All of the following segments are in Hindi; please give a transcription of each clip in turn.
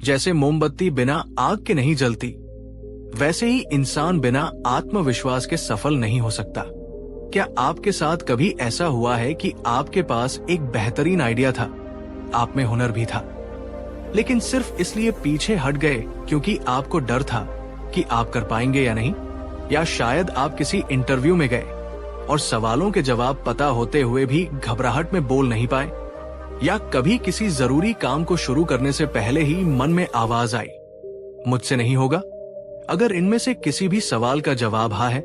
जैसे मोमबत्ती बिना आग के नहीं जलती, वैसे ही इंसान बिना आत्मविश्वास के सफल नहीं हो सकता। क्या आपके साथ कभी ऐसा हुआ है कि आपके पास एक बेहतरीन आइडिया था, आप में हुनर भी था, लेकिन सिर्फ इसलिए पीछे हट गए क्योंकि आपको डर था कि आप कर पाएंगे या नहीं? या शायद आप किसी इंटरव्यू में गए और सवालों के जवाब पता होते हुए भी घबराहट में बोल नहीं पाए? या कभी किसी जरूरी काम को शुरू करने से पहले ही मन में आवाज आई, मुझसे नहीं होगा? अगर इनमें से किसी भी सवाल का जवाब हाँ है,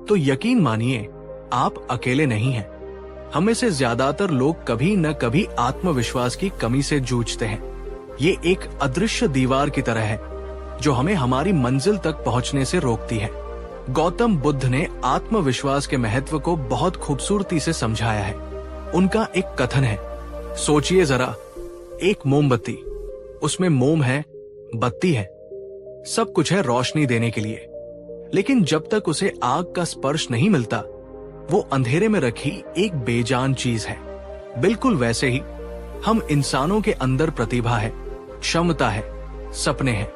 तो यकीन मानिए आप अकेले नहीं हैं। हम में से ज्यादातर लोग कभी न कभी आत्मविश्वास की कमी से जूझते हैं। ये एक अदृश्य दीवार की तरह है जो हमें हमारी मंजिल तक पहुंचने से रोकती है। गौतम बुद्ध ने आत्मविश्वास के महत्व को बहुत खूबसूरती से समझाया है। उनका एक कथन है, सोचिए जरा, एक मोमबत्ती, उसमें मोम है, बत्ती है, सब कुछ है रोशनी देने के लिए, लेकिन जब तक उसे आग का स्पर्श नहीं मिलता, वो अंधेरे में रखी एक बेजान चीज है। बिल्कुल वैसे ही हम इंसानों के अंदर प्रतिभा है, क्षमता है, सपने हैं,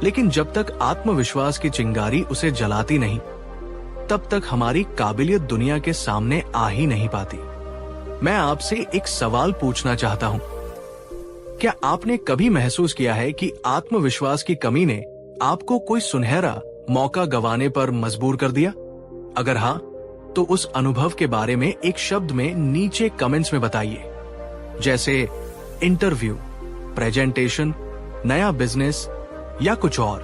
लेकिन जब तक आत्मविश्वास की चिंगारी उसे जलाती नहीं, तब तक हमारी काबिलियत दुनिया के सामने आ ही नहीं पाती। मैं आपसे एक सवाल पूछना चाहता हूं, क्या आपने कभी महसूस किया है कि आत्मविश्वास की कमी ने आपको कोई सुनहरा मौका गंवाने पर मजबूर कर दिया? अगर हाँ, तो उस अनुभव के बारे में एक शब्द में नीचे कमेंट्स में बताइए, जैसे इंटरव्यू, प्रेजेंटेशन, नया बिजनेस या कुछ और।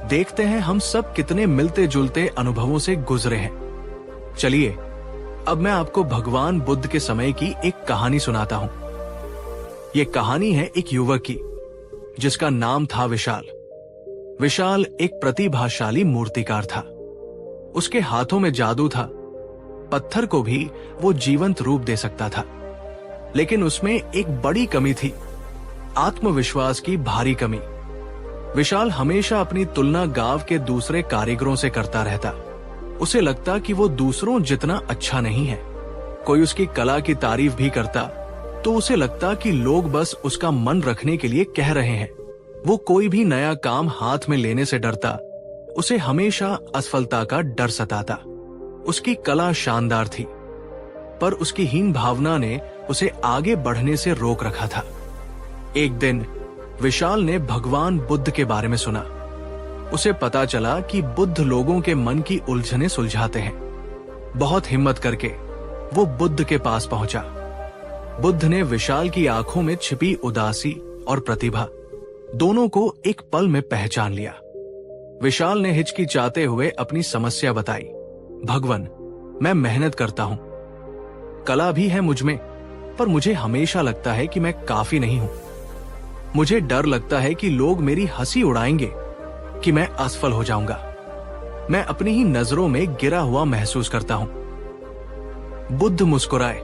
देखते हैं हम सब कितने मिलते जुलते अनुभवों से गुजरे हैं। चलिए, अब मैं आपको भगवान बुद्ध के समय की एक कहानी सुनाता हूं। ये कहानी है एक युवक की, जिसका नाम था विशाल। विशाल एक प्रतिभाशाली मूर्तिकार था। उसके हाथों में जादू था, पत्थर को भी वो जीवंत रूप दे सकता था। लेकिन उसमें एक बड़ी कमी थी, आत्मविश्वास की भारी कमी। विशाल हमेशा अपनी तुलना गांव के दूसरे कारीगरों से करता रहता। उसे लगता कि वो दूसरों जितना अच्छा नहीं है। कोई उसकी कला की तारीफ भी करता तो उसे लगता कि लोग बस उसका मन रखने के लिए कह रहे हैं। वो कोई भी नया काम हाथ में लेने से डरता। उसे हमेशा असफलता का डर सताता। उसकी कला शानदार थी, पर उसकी हीन भावना ने उसे आगे बढ़ने से रोक रखा था। एक दिन विशाल ने भगवान बुद्ध के बारे में सुना। उसे पता चला कि बुद्ध लोगों के मन की उलझनें सुलझाते हैं। बहुत हिम्मत करके वो बुद्ध के पास पहुंचा। बुद्ध ने विशाल की आंखों में छिपी उदासी और प्रतिभा दोनों को एक पल में पहचान लिया। विशाल ने हिचकिचाते हुए अपनी समस्या बताई। भगवान, मैं मेहनत करता हूं, कला भी है मुझ में, पर मुझे हमेशा लगता है कि मैं काफी नहीं हूं। मुझे डर लगता है कि लोग मेरी हंसी उड़ाएंगे, कि मैं असफल हो जाऊंगा। मैं अपनी ही नजरों में गिरा हुआ महसूस करता हूं। बुद्ध मुस्कुराए।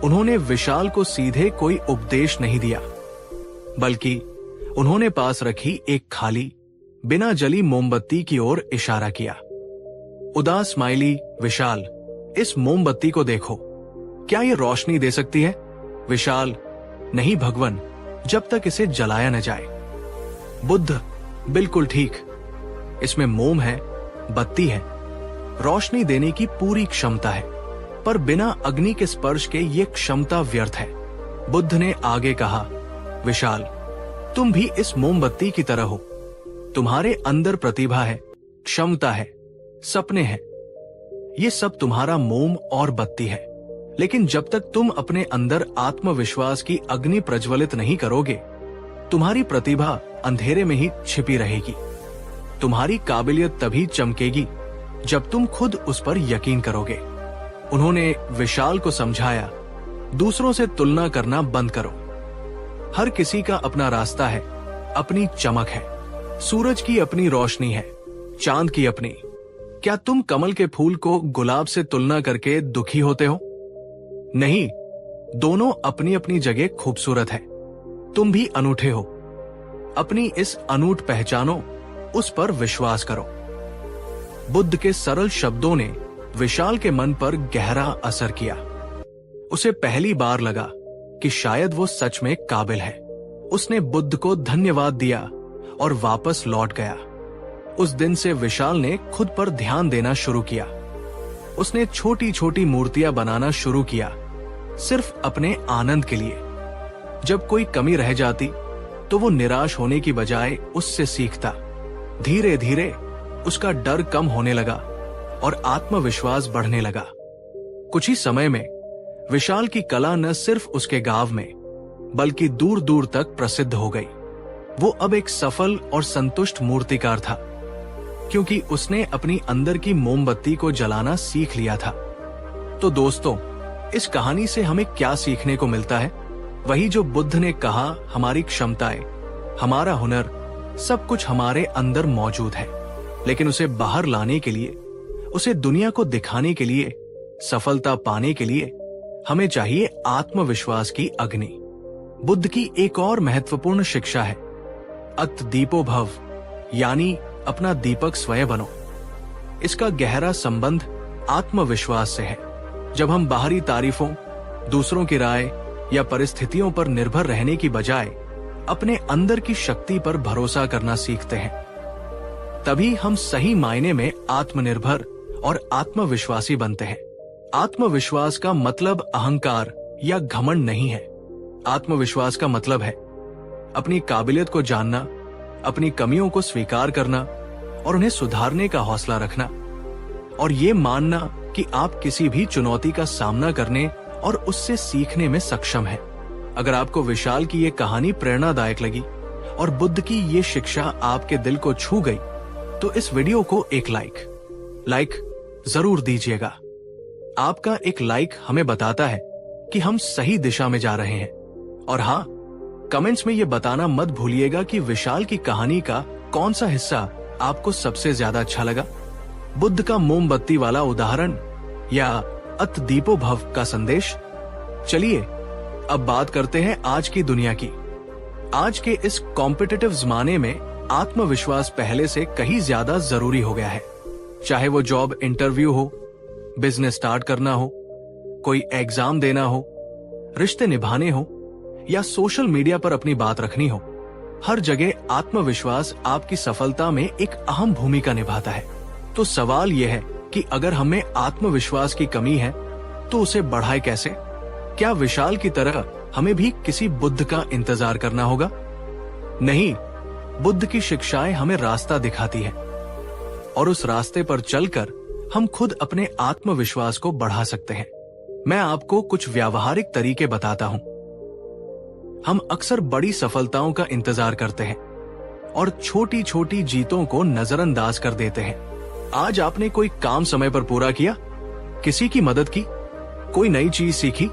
उन्होंने विशाल को सीधे कोई उपदेश नहीं दिया, बल्कि उन्होंने पास रखी एक खाली, बिना जली मोमबत्ती की ओर इशारा किया। उदास स्माइली, विशाल, इस मोमबत्ती को देखो, क्या ये रोशनी दे सकती है? विशाल, नहीं भगवान, जब तक इसे जलाया न जाए। बुद्ध, बिल्कुल ठीक, इसमें मोम है, बत्ती है, रोशनी देने की पूरी क्षमता है, पर बिना अग्नि के स्पर्श के ये क्षमता व्यर्थ है। बुद्ध ने आगे कहा, विशाल, तुम भी इस मोमबत्ती की तरह हो। तुम्हारे अंदर प्रतिभा है, क्षमता है, सपने हैं, ये सब तुम्हारा मोम और बत्ती है। लेकिन जब तक तुम अपने अंदर आत्मविश्वास की अग्नि प्रज्वलित नहीं करोगे, तुम्हारी प्रतिभा अंधेरे में ही छिपी रहेगी। तुम्हारी काबिलियत तभी चमकेगी जब तुम खुद उस पर यकीन करोगे। उन्होंने विशाल को समझाया, दूसरों से तुलना करना बंद करो। हर किसी का अपना रास्ता है, अपनी चमक है। सूरज की अपनी रोशनी है, चांद की अपनी। क्या तुम कमल के फूल को गुलाब से तुलना करके दुखी होते हो? नहीं, दोनों अपनी अपनी जगह खूबसूरत है। तुम भी अनूठे हो। अपनी इस अनूठ पहचानो, उस पर विश्वास करो। बुद्ध के सरल शब्दों ने विशाल के मन पर गहरा असर किया। उसे पहली बार लगा कि शायद वो सच में काबिल है। उसने बुद्ध को धन्यवाद दिया और वापस लौट गया। उस दिन से विशाल ने खुद पर ध्यान देना शुरू किया। उसने छोटी छोटी मूर्तियां बनाना शुरू किया, सिर्फ अपने आनंद के लिए। जब कोई कमी रह जाती तो वो निराश होने की बजाय उससे सीखता। धीरे धीरे उसका डर कम होने लगा और आत्मविश्वास बढ़ने लगा। कुछ ही समय में विशाल की कला न सिर्फ उसके गांव में बल्कि दूर दूर तक प्रसिद्ध हो गई। वो अब एक सफल और संतुष्ट मूर्तिकार था, क्योंकि उसने अपनी अंदर की मोमबत्ती को जलाना सीख लिया था। तो दोस्तों, इस कहानी से हमें क्या सीखने को मिलता है? वही जो बुद्ध ने कहा, हमारी क्षमताएं, हमारा हुनर, सब कुछ हमारे अंदर मौजूद है, लेकिन उसे बाहर लाने के लिए, उसे दुनिया को दिखाने के लिए, सफलता पाने के लिए हमें चाहिए आत्मविश्वास की अग्नि। बुद्ध की एक और महत्वपूर्ण शिक्षा है, अत दीपो भव, यानी अपना दीपक स्वयं बनो। इसका गहरा संबंध आत्मविश्वास से है। जब हम बाहरी तारीफों, दूसरों की राय या परिस्थितियों पर निर्भर रहने की बजाय अपने अंदर की शक्ति पर भरोसा करना सीखते हैं, तभी हम सही मायने में आत्मनिर्भर और आत्मविश्वासी बनते हैं। आत्मविश्वास का मतलब अहंकार या घमंड नहीं है। आत्मविश्वास का मतलब है अपनी काबिलियत को जानना, अपनी कमियों को स्वीकार करना और उन्हें सुधारने का हौसला रखना, और ये मानना कि आप किसी भी चुनौती का सामना करने और उससे सीखने में सक्षम हैं। अगर आपको विशाल की ये कहानी प्रेरणादायक लगी और बुद्ध की ये शिक्षा आपके दिल को छू गई, तो इस वीडियो को एक लाइक जरूर दीजिएगा। आपका एक लाइक हमें बताता है कि हम सही दिशा में जा रहे हैं। और हाँ, कमेंट्स में ये बताना मत भूलिएगा कि विशाल की कहानी का कौन सा हिस्सा आपको सबसे ज्यादा अच्छा लगा। बुद्ध का मोमबत्ती वाला उदाहरण या अत दीपो भव का संदेश। चलिए अब बात करते हैं आज की दुनिया की। आज के इस कॉम्पिटिटिव जमाने में आत्मविश्वास पहले से कहीं ज्यादा जरूरी हो गया है। चाहे वो जॉब इंटरव्यू हो, बिजनेस स्टार्ट करना हो, कोई एग्जाम देना हो, रिश्ते निभाने हो या सोशल मीडिया पर अपनी बात रखनी हो, हर जगह आत्मविश्वास आपकी सफलता में एक अहम भूमिका निभाता है। तो सवाल यह है कि अगर हमें आत्मविश्वास की कमी है तो उसे बढ़ाए कैसे? क्या विशाल की तरह हमें भी किसी बुद्ध का इंतजार करना होगा? नहीं, बुद्ध की शिक्षाएं हमें रास्ता दिखाती है और उस रास्ते पर चलकर हम खुद अपने आत्मविश्वास को बढ़ा सकते हैं। मैं आपको कुछ व्यावहारिक तरीके बताता हूं। हम अक्सर बड़ी सफलताओं का इंतजार करते हैं और छोटी छोटी जीतों को नजरअंदाज कर देते हैं। आज आपने कोई काम समय पर पूरा किया, किसी की मदद की, कोई नई चीज सीखी,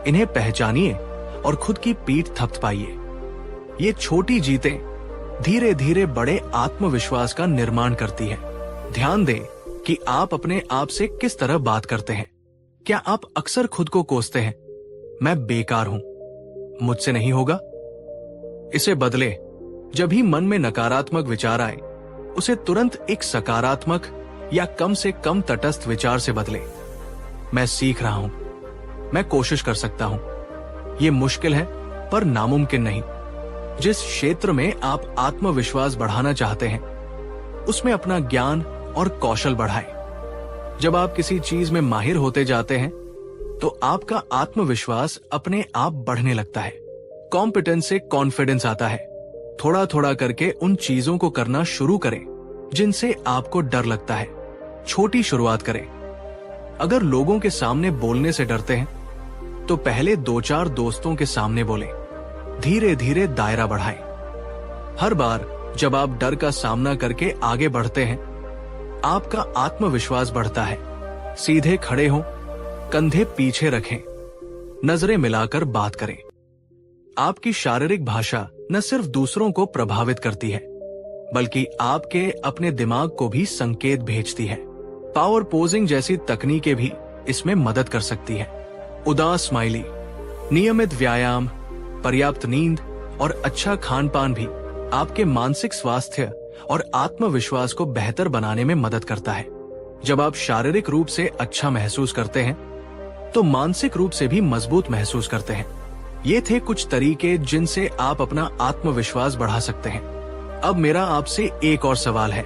इन्हें पहचानिए और खुद की पीठ थपथपाइए। ये छोटी जीतें धीरे धीरे बड़े आत्मविश्वास का निर्माण करती है। ध्यान दें कि आप अपने आप से किस तरह बात करते हैं। क्या आप अक्सर खुद को कोसते हैं, मैं बेकार हूं, मुझसे नहीं होगा? इसे बदले, जब भी मन में नकारात्मक विचार आए, उसे तुरंत एक सकारात्मक या कम से कम तटस्थ विचार से बदले। मैं सीख रहा हूं, मैं कोशिश कर सकता हूं, ये मुश्किल है पर नामुमकिन नहीं। जिस क्षेत्र में आप आत्मविश्वास बढ़ाना चाहते हैं, उसमें अपना ज्ञान और कौशल बढ़ाएं। जब आप किसी चीज में माहिर होते जाते हैं तो आपका आत्मविश्वास अपने आप बढ़ने लगता है। कॉम्पिटेंस से कॉन्फिडेंस आता है। थोड़ा थोड़ा करके उन चीजों को करना शुरू करें जिनसे आपको डर लगता है। छोटी शुरुआत करें। अगर लोगों के सामने बोलने से डरते हैं तो पहले 2-4 दोस्तों के सामने बोलें। धीरे धीरे दायरा बढ़ाएं। हर बार जब आप डर का सामना करके आगे बढ़ते हैं, आपका आत्मविश्वास बढ़ता है। सीधे खड़े हों, कंधे पीछे रखें, नजरें मिलाकर बात करें। आपकी शारीरिक भाषा न सिर्फ दूसरों को प्रभावित करती है, बल्कि आपके अपने दिमाग को भी संकेत भेजती है। पावर पोजिंग जैसी तकनीकें भी इसमें मदद कर सकती है। उदास स्माइली, नियमित व्यायाम, पर्याप्त नींद और अच्छा खान पान भी आपके मानसिक स्वास्थ्य और आत्मविश्वास को बेहतर बनाने में मदद करता है। जब आप शारीरिक रूप से अच्छा महसूस करते हैं तो मानसिक रूप से भी मजबूत महसूस करते हैं। ये थे कुछ तरीके जिनसे आप अपना आत्मविश्वास बढ़ा सकते हैं। अब मेरा आपसे एक और सवाल है,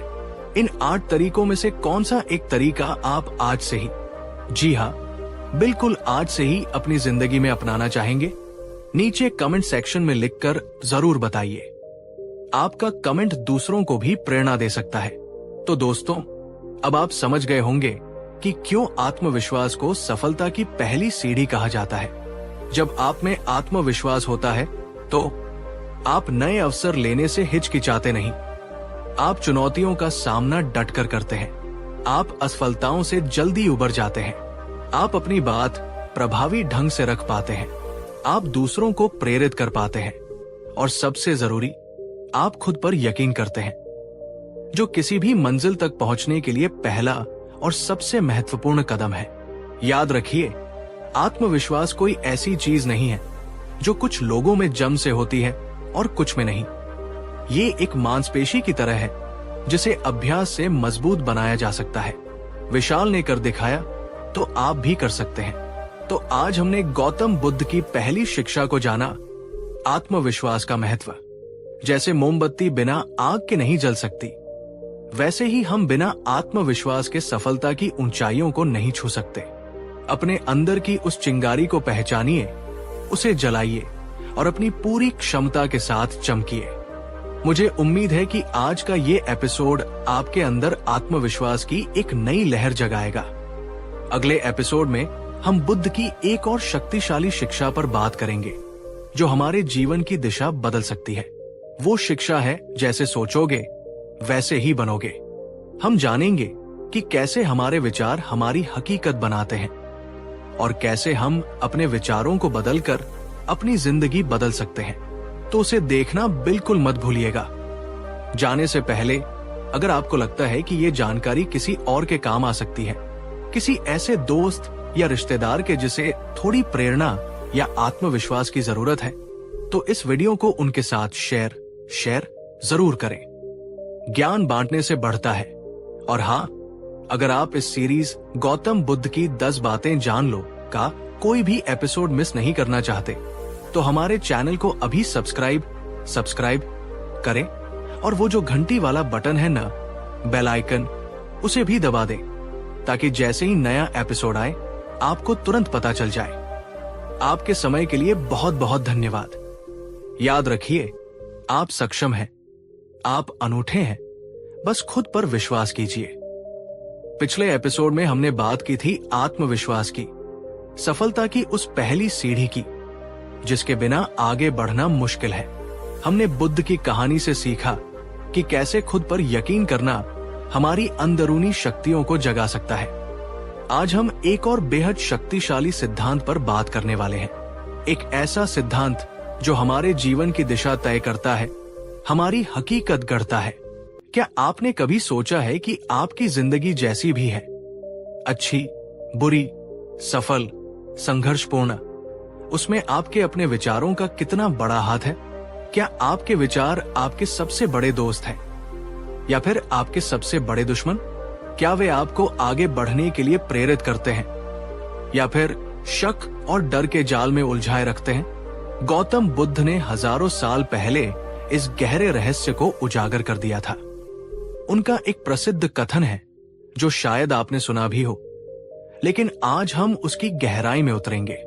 इन 8 तरीकों में से कौन सा एक तरीका आप आज से ही, जी हाँ, बिल्कुल आज से ही अपनी जिंदगी में अपनाना चाहेंगे? नीचे कमेंट सेक्शन में लिखकर जरूर बताइए। आपका कमेंट दूसरों को भी प्रेरणा दे सकता है। तो दोस्तों, अब आप समझ गए होंगे कि क्यों आत्मविश्वास को सफलता की पहली सीढ़ी कहा जाता है। जब आप में आत्मविश्वास होता है तो आप नए अवसर लेने से हिचकिचाते नहीं। आप चुनौतियों का सामना डटकर करते हैं। आप असफलताओं से जल्दी उबर जाते हैं। आप अपनी बात प्रभावी ढंग से रख पाते हैं। आप दूसरों को प्रेरित कर पाते हैं और सबसे जरूरी, आप खुद पर यकीन करते हैं, जो किसी भी मंजिल तक पहुंचने के लिए पहला और सबसे महत्वपूर्ण कदम है। याद रखिए, आत्मविश्वास कोई ऐसी चीज नहीं है जो कुछ लोगों में जन्म से होती है और कुछ में नहीं। ये एक मांसपेशी की तरह है जिसे अभ्यास से मजबूत बनाया जा सकता है। विशाल ने कर दिखाया तो आप भी कर सकते हैं। तो आज हमने गौतम बुद्ध की पहली शिक्षा को जाना, आत्मविश्वास का महत्व। जैसे मोमबत्ती बिना आग के नहीं जल सकती, वैसे ही हम बिना आत्मविश्वास के सफलता की ऊंचाइयों को नहीं छू सकते। अपने अंदर की उस चिंगारी को पहचानिए, उसे जलाइए और अपनी पूरी क्षमता के साथ चमकिए। मुझे उम्मीद है कि आज का ये एपिसोड आपके अंदर आत्मविश्वास की एक नई लहर जगाएगा। अगले एपिसोड में हम बुद्ध की एक और शक्तिशाली शिक्षा पर बात करेंगे जो हमारे जीवन की दिशा बदल सकती है। वो शिक्षा है, जैसे सोचोगे वैसे ही बनोगे। हम जानेंगे कि कैसे हमारे विचार हमारी हकीकत बनाते हैं और कैसे हम अपने विचारों को बदलकर अपनी जिंदगी बदल सकते हैं। तो उसे देखना बिल्कुल मत भूलिएगा। जाने से पहले, अगर आपको लगता है कि ये जानकारी किसी और के काम आ सकती है, किसी ऐसे दोस्त या रिश्तेदार के जिसे थोड़ी प्रेरणा या आत्मविश्वास की जरूरत है, तो इस वीडियो को उनके साथ शेयर जरूर करें। ज्ञान बांटने से बढ़ता है। और हाँ, अगर आप इस सीरीज गौतम बुद्ध की 10 बातें जान लो का कोई भी एपिसोड मिस नहीं करना चाहते, तो हमारे चैनल को अभी सब्सक्राइब करें और वो जो घंटी वाला बटन है ना, बेल आइकन, उसे भी दबा दें ताकि जैसे ही नया एपिसोड आए आपको तुरंत पता चल जाए। आपके समय के लिए बहुत बहुत धन्यवाद। याद रखिए, आप सक्षम हैं, आप अनूठे हैं, बस खुद पर विश्वास कीजिए। पिछले एपिसोड में हमने बात की थी आत्मविश्वास की, सफलता की उस पहली सीढ़ी की जिसके बिना आगे बढ़ना मुश्किल है। हमने बुद्ध की कहानी से सीखा कि कैसे खुद पर यकीन करना हमारी अंदरूनी शक्तियों को जगा सकता है। आज हम एक और बेहद शक्तिशाली सिद्धांत पर बात करने वाले हैं। एक ऐसा सिद्धांत जो हमारे जीवन की दिशा तय करता है, हमारी हकीकत गढ़ता है। क्या आपने कभी सोचा है कि आपकी जिंदगी जैसी भी है, अच्छी, बुरी, सफल, संघर्षपूर्ण, उसमें आपके अपने विचारों का कितना बड़ा हाथ है? क्या आपके विचार आपके सबसे बड़े दोस्त हैं या फिर आपके सबसे बड़े दुश्मन? क्या वे आपको आगे बढ़ने के लिए प्रेरित करते हैं या फिर शक और डर के जाल में उलझाए रखते हैं? गौतम बुद्ध ने हजारों साल पहले इस गहरे रहस्य को उजागर कर दिया था। उनका एक प्रसिद्ध कथन है जो शायद आपने सुना भी हो, लेकिन आज हम उसकी गहराई में उतरेंगे।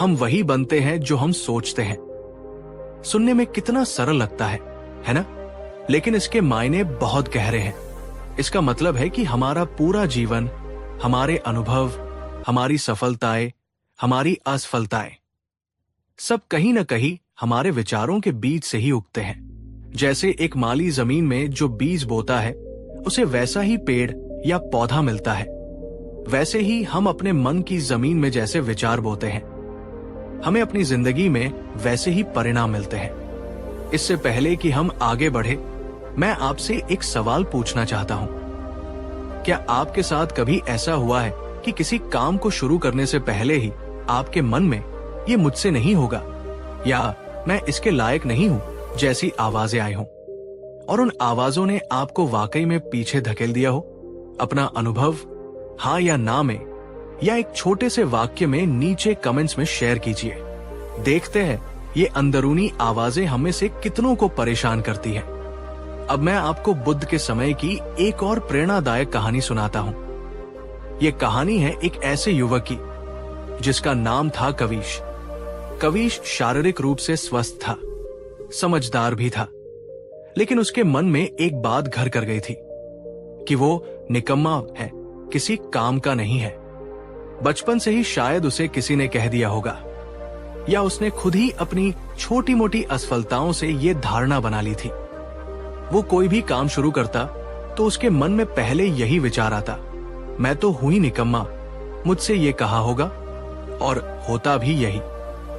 हम वही बनते हैं जो हम सोचते हैं। सुनने में कितना सरल लगता है ना? लेकिन इसके मायने बहुत गहरे हैं। इसका मतलब है कि हमारा पूरा जीवन, हमारे अनुभव, हमारी सफलताएं, हमारी असफलताएं, सब कहीं न कहीं हमारे विचारों के बीज से ही उगते हैं। जैसे एक माली जमीन में जो बीज बोता है, उसे वैसा ही पेड़ या पौधा मिलता है। वैसे ही हम अपने मन की जमीन में जैसे विचार बोते हैं, हमें अपनी जिंदगी में वैसे ही परिणाम मिलते हैं। इससे पहले कि हम आगे बढ़े, मैं आपसे एक सवाल पूछना चाहता हूं। क्या आपके साथ कभी ऐसा हुआ है कि किसी काम को शुरू करने से पहले ही आपके मन में ये मुझसे नहीं होगा या मैं इसके लायक नहीं हूं जैसी आवाजें आई हों, और उन आवाजों ने आपको वाकई में पीछे धकेल दिया हो? अपना अनुभव हाँ या ना में या एक छोटे से वाक्य में नीचे कमेंट्स में शेयर कीजिए। देखते हैं ये अंदरूनी आवाजें हमें से कितनों को परेशान करती हैं। अब मैं आपको बुद्ध के समय की एक और प्रेरणादायक कहानी सुनाता हूं। ये कहानी है एक ऐसे युवक की जिसका नाम था कवीश। कवीश शारीरिक रूप से स्वस्थ था, समझदार भी था, लेकिन उसके मन में एक बात घर कर गई थी कि वो निकम्मा है, किसी काम का नहीं है। बचपन से ही शायद उसे किसी ने कह दिया होगा, या उसने खुद ही अपनी छोटी मोटी असफलताओं से ये धारणा बना ली थी। वो कोई भी काम शुरू करता तो उसके मन में पहले यही विचार आता, मैं तो हूं ही निकम्मा, मुझसे ये कहा होगा, और होता भी यही।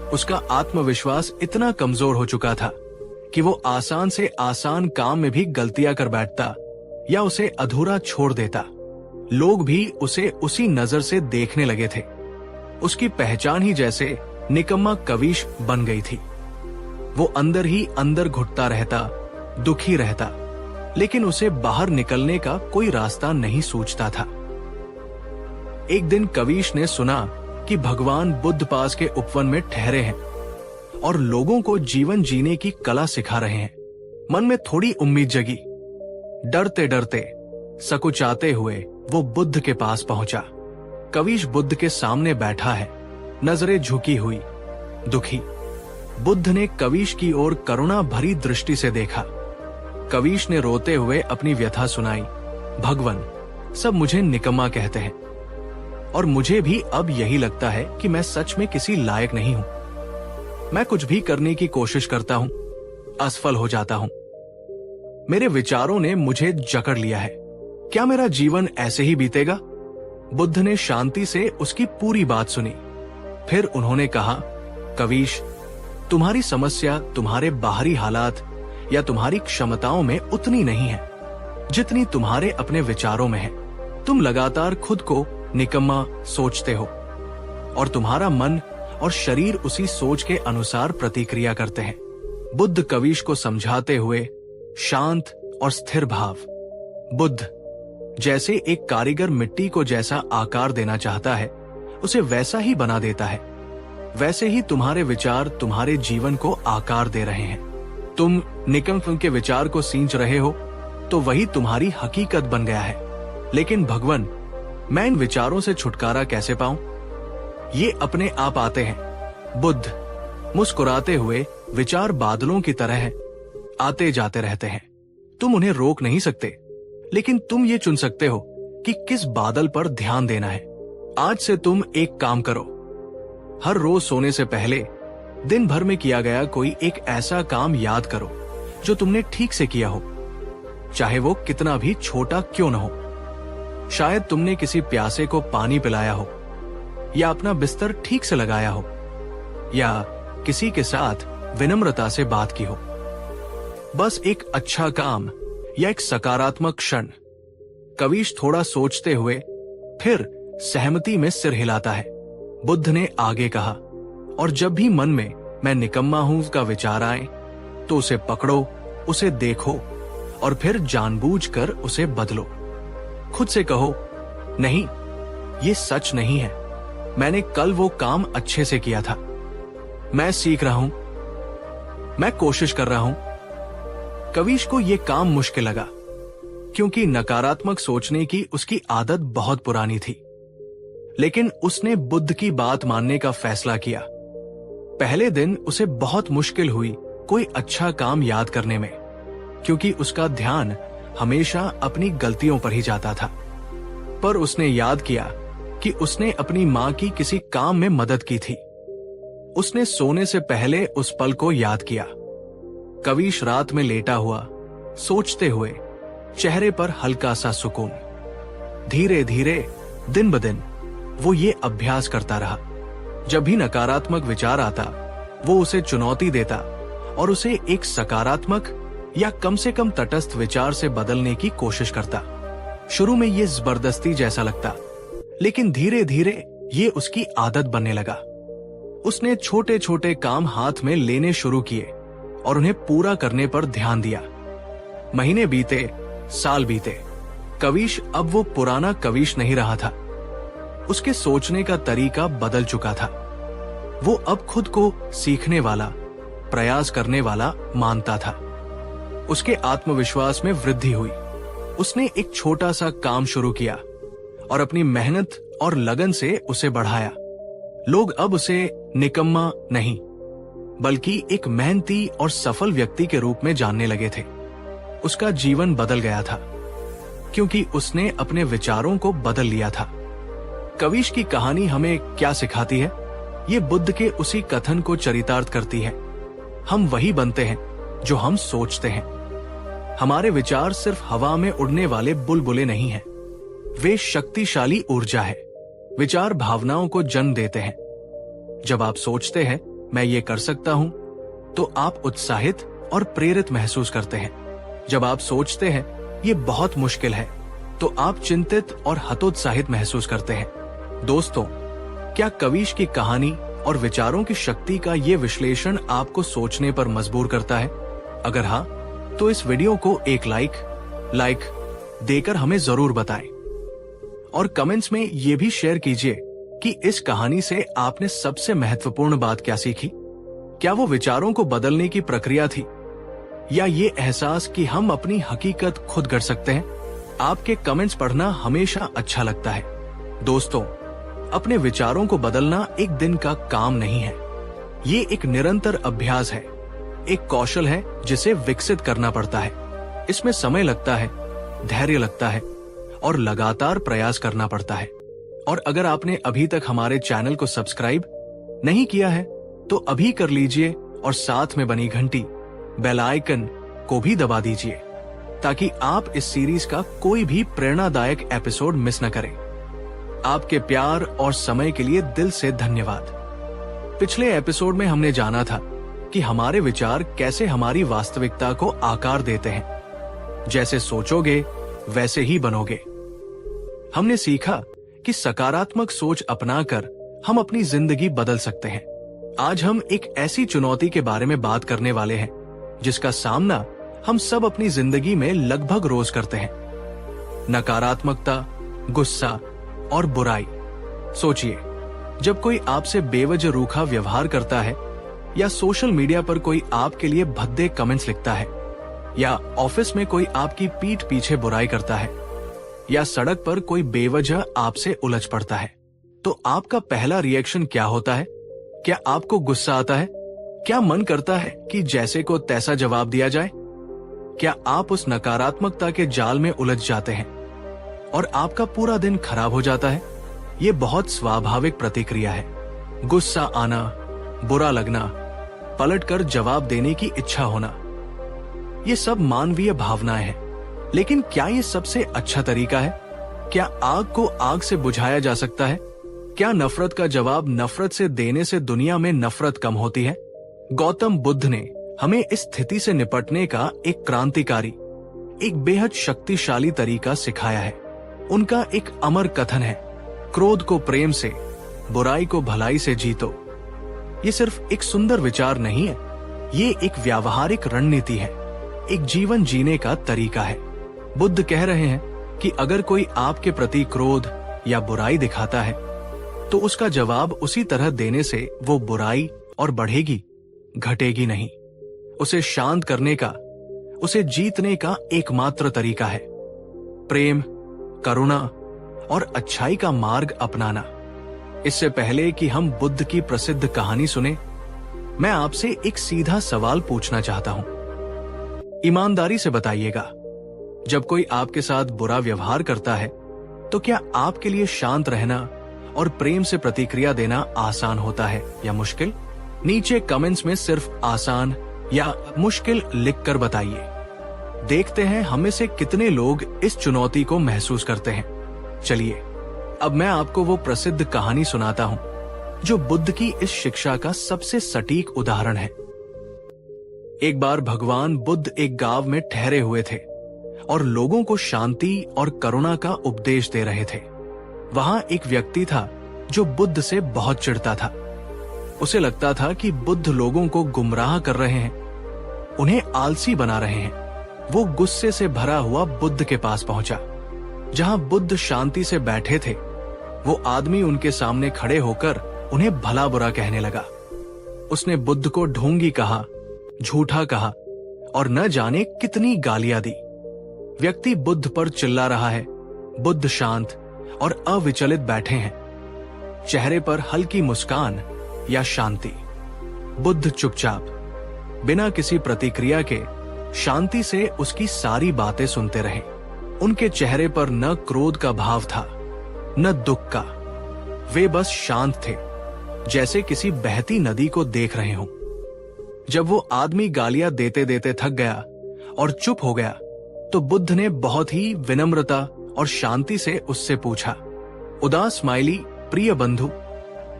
उसका आत्मविश्वास इतना कमजोर हो चुका था कि वो आसान से आसान काम में भी गलतियां कर बैठता या उसे अधूरा छोड़ देता। लोग भी उसे उसी नजर से देखने लगे थे। उसकी पहचान ही जैसे निकम्मा कवीश बन गई थी। वो अंदर ही अंदर घुटता रहता, दुखी रहता, लेकिन उसे बाहर निकलने का कोई रास्ता नहीं सूझता था। एक दिन कवीश ने सुना कि भगवान बुद्ध पास के उपवन में ठहरे हैं और लोगों को जीवन जीने की कला सिखा रहे हैं। मन में थोड़ी उम्मीद जगी। डरते डरते, सकुचाते हुए वो बुद्ध के पास पहुंचा। कवीश बुद्ध के सामने बैठा है, नजरें झुकी हुई, दुखी। बुद्ध ने कवीश की ओर करुणा भरी दृष्टि से देखा। कवीश ने रोते हुए अपनी व्यथा सुनाई। भगवान, सब मुझे निकम्मा कहते हैं और मुझे भी अब यही लगता है कि मैं सच में किसी लायक नहीं हूं। मैं कुछ भी करने की कोशिश करता हूं, असफल हो जाता हूं। मेरे विचारों ने मुझे जकड़ लिया है। क्या मेरा जीवन ऐसे ही बीतेगा? बुद्ध ने शांति से उसकी पूरी बात सुनी। फिर उन्होंने कहा, कवीश, तुम्हारी समस्या तुम्हारे बाहरी हालात या तुम्हारी क्षमताओं में उतनी नहीं है जितनी तुम्हारे अपने विचारों में है। तुम लगातार खुद को निकम्मा सोचते हो और तुम्हारा मन और शरीर उसी सोच के अनुसार प्रतिक्रिया करते हैं। बुद्ध कवीश को समझाते हुए शांत और स्थिर भाव, बुद्ध जैसे एक कारीगर मिट्टी को जैसा आकार देना चाहता है उसे वैसा ही बना देता है, वैसे ही तुम्हारे विचार तुम्हारे जीवन को आकार दे रहे हैं। तुम निकम्मा के विचार को सींच रहे हो तो वही तुम्हारी हकीकत बन गया है। लेकिन भगवान, मैं इन विचारों से छुटकारा कैसे पाऊं? ये अपने आप आते हैं। बुद्ध मुस्कुराते हुए, विचार बादलों की तरह हैं, आते जाते रहते हैं। तुम उन्हें रोक नहीं सकते, लेकिन तुम ये चुन सकते हो कि किस बादल पर ध्यान देना है। आज से तुम एक काम करो, हर रोज सोने से पहले दिन भर में किया गया कोई एक ऐसा काम याद करो जो तुमने ठीक से किया हो, चाहे वो कितना भी छोटा क्यों न हो। शायद तुमने किसी प्यासे को पानी पिलाया हो, या अपना बिस्तर ठीक से लगाया हो, या किसी के साथ विनम्रता से बात की हो। बस एक अच्छा काम या एक सकारात्मक क्षण। कवीश थोड़ा सोचते हुए फिर सहमति में सिर हिलाता है। बुद्ध ने आगे कहा, और जब भी मन में मैं निकम्मा हूं का विचार आए तो उसे पकड़ो, उसे देखो और फिर जानबूझकर उसे बदलो। खुद से कहो, नहीं, ये सच नहीं है, मैंने कल वो काम अच्छे से किया था, मैं सीख रहा हूं, मैं कोशिश कर रहा हूं। कवीश को यह काम मुश्किल लगा क्योंकि नकारात्मक सोचने की उसकी आदत बहुत पुरानी थी, लेकिन उसने बुद्ध की बात मानने का फैसला किया। पहले दिन उसे बहुत मुश्किल हुई कोई अच्छा काम याद करने में, क्योंकि उसका ध्यान हमेशा अपनी गलतियों पर ही जाता था। पर उसने याद किया कि उसने अपनी मां की किसी काम में मदद की थी। उसने सोने से पहले उस पल को याद किया। कवीश रात में लेटा हुआ, सोचते हुए, चेहरे पर हल्का सा सुकून। धीरे धीरे, दिन ब दिन वो ये अभ्यास करता रहा। जब भी नकारात्मक विचार आता, वो उसे चुनौती देता और उसे एक सकारात्मक या कम से कम तटस्थ विचार से बदलने की कोशिश करता। शुरू में ये जबरदस्ती जैसा लगता, लेकिन धीरे धीरे ये उसकी आदत बनने लगा। उसने छोटे छोटे काम हाथ में लेने शुरू किए और उन्हें पूरा करने पर ध्यान दिया। महीने बीते, साल बीते, कवीश अब वो पुराना कवीश नहीं रहा था। उसके सोचने का तरीका बदल चुका था। वो अब खुद को सीखने वाला, प्रयास करने वाला मानता था। उसके आत्मविश्वास में वृद्धि हुई। उसने एक छोटा सा काम शुरू किया और अपनी मेहनत और लगन से उसे बढ़ाया। लोग अब उसे निकम्मा नहीं, बल्कि एक मेहनती और सफल व्यक्ति के रूप में जानने लगे थे। उसका जीवन बदल गया था, क्योंकि उसने अपने विचारों को बदल लिया था। कविश की कहानी हमें क्या सिखाती है? ये बुद्ध के उसी कथन को चरितार्थ करती है। हम वही बनते हैं जो हम सोचते हैं। हमारे विचार सिर्फ हवा में उड़ने वाले बुलबुले नहीं हैं। वे शक्तिशाली ऊर्जा है। विचार भावनाओं को जन्म देते हैं। जब आप सोचते हैं मैं ये कर सकता हूं, तो आप उत्साहित और प्रेरित महसूस करते हैं। जब आप सोचते हैं ये बहुत मुश्किल है, तो आप चिंतित और हतोत्साहित महसूस करते हैं। दोस्तों, क्या कविश की कहानी और विचारों की शक्ति का ये विश्लेषण आपको सोचने पर मजबूर करता है? अगर हाँ, तो इस वीडियो को एक लाइक देकर हमें जरूर बताएं और कमेंट्स में ये भी शेयर कीजिए कि इस कहानी से आपने सबसे महत्वपूर्ण बात क्या सीखी। क्या वो विचारों को बदलने की प्रक्रिया थी, या ये एहसास कि हम अपनी हकीकत खुद गढ़ सकते हैं? आपके कमेंट्स पढ़ना हमेशा अच्छा लगता है। दोस्तों, अपने विचारों को बदलना एक दिन का काम नहीं है। ये एक निरंतर अभ्यास है, एक कौशल है जिसे विकसित करना पड़ता है। इसमें समय लगता है, धैर्य लगता है और लगातार प्रयास करना पड़ता है। और अगर आपने अभी तक हमारे चैनल को सब्सक्राइब नहीं किया है, तो अभी कर लीजिए और साथ में बनी घंटी बेल आइकन को भी दबा दीजिए, ताकि आप इस सीरीज का कोई भी प्रेरणादायक एपिसोड मिस न करें। आपके प्यार और समय के लिए दिल से धन्यवाद। पिछले एपिसोड में हमने जाना था कि हमारे विचार कैसे हमारी वास्तविकता को आकार देते हैं। जैसे सोचोगे वैसे ही बनोगे। हमने सीखा कि सकारात्मक सोच अपनाकर हम अपनी जिंदगी बदल सकते हैं। आज हम एक ऐसी चुनौती के बारे में बात करने वाले हैं जिसका सामना हम सब अपनी जिंदगी में लगभग रोज करते हैं। नकारात्मकता, गुस्सा और बुराई। सोचिए, जब कोई आपसे बेवजह रूखा व्यवहार करता है, या सोशल मीडिया पर कोई आपके लिए भद्दे कमेंट्स लिखता है, या ऑफिस में कोई आपकी पीठ पीछे बुराई करता है, या सड़क पर कोई बेवजह आपसे उलझ पड़ता है, तो आपका पहला रिएक्शन क्या होता है? क्या आपको गुस्सा आता है? क्या मन करता है कि जैसे को तैसा जवाब दिया जाए? क्या आप उस नकारात्मकता के जाल में उलझ जाते हैं और आपका पूरा दिन खराब हो जाता है? ये बहुत स्वाभाविक प्रतिक्रिया है। गुस्सा आना, बुरा लगना, पलटकर जवाब देने की इच्छा होना, ये सब मानवीय भावनाएं हैं। लेकिन क्या ये सबसे अच्छा तरीका है? क्या आग को आग से बुझाया जा सकता है? क्या नफरत का जवाब नफरत से देने से दुनिया में नफरत कम होती है? गौतम बुद्ध ने हमें इस स्थिति से निपटने का एक क्रांतिकारी, एक बेहद शक्तिशाली तरीका सिखाया है। उनका एक अमर कथन है, क्रोध को प्रेम से, बुराई को भलाई से जीतो। ये सिर्फ एक सुंदर विचार नहीं है, ये एक व्यावहारिक रणनीति है, एक जीवन जीने का तरीका है। बुद्ध कह रहे हैं कि अगर कोई आपके प्रति क्रोध या बुराई दिखाता है, तो उसका जवाब उसी तरह देने से वो बुराई और बढ़ेगी, घटेगी नहीं। उसे शांत करने का, उसे जीतने का एकमात्र तरीका है प्रेम, करुणा और अच्छाई का मार्ग अपनाना। इससे पहले कि हम बुद्ध की प्रसिद्ध कहानी सुने, मैं आपसे एक सीधा सवाल पूछना चाहता हूं। ईमानदारी से बताइएगा, जब कोई आपके साथ बुरा व्यवहार करता है, तो क्या आपके लिए शांत रहना और प्रेम से प्रतिक्रिया देना आसान होता है या मुश्किल? नीचे कमेंट्स में सिर्फ आसान या मुश्किल लिखकर बताइए। देखते हैं हम में से कितने लोग इस चुनौती को महसूस करते हैं। चलिए, अब मैं आपको वो प्रसिद्ध कहानी सुनाता हूं जो बुद्ध की इस शिक्षा का सबसे सटीक उदाहरण है। एक बार भगवान बुद्ध एक गांव में ठहरे हुए थे और लोगों को शांति और करुणा का उपदेश दे रहे थे। वहां एक व्यक्ति था जो बुद्ध से बहुत चिढ़ता था। उसे लगता था कि बुद्ध लोगों को गुमराह कर रहे हैं, उन्हें आलसी बना रहे हैं। वो गुस्से से भरा हुआ बुद्ध के पास पहुंचा, जहां बुद्ध शांति से बैठे थे। वो आदमी उनके सामने खड़े होकर उन्हें भला बुरा कहने लगा। उसने बुद्ध को ढोंगी कहा, झूठा कहा और न जाने कितनी गालियां दी। व्यक्ति बुद्ध पर चिल्ला रहा है। बुद्ध शांत और अविचलित बैठे हैं, चेहरे पर हल्की मुस्कान या शांति। बुद्ध चुपचाप, बिना किसी प्रतिक्रिया के शांति से उसकी सारी बातें सुनते रहे। उनके चेहरे पर न क्रोध का भाव था, न दुख का। वे बस शांत थे, जैसे किसी बहती नदी को देख रहे हों। जब वो आदमी गालियां देते देते थक गया और चुप हो गया, तो बुद्ध ने बहुत ही विनम्रता और शांति से उससे पूछा, उदास स्माइली, प्रिय बंधु,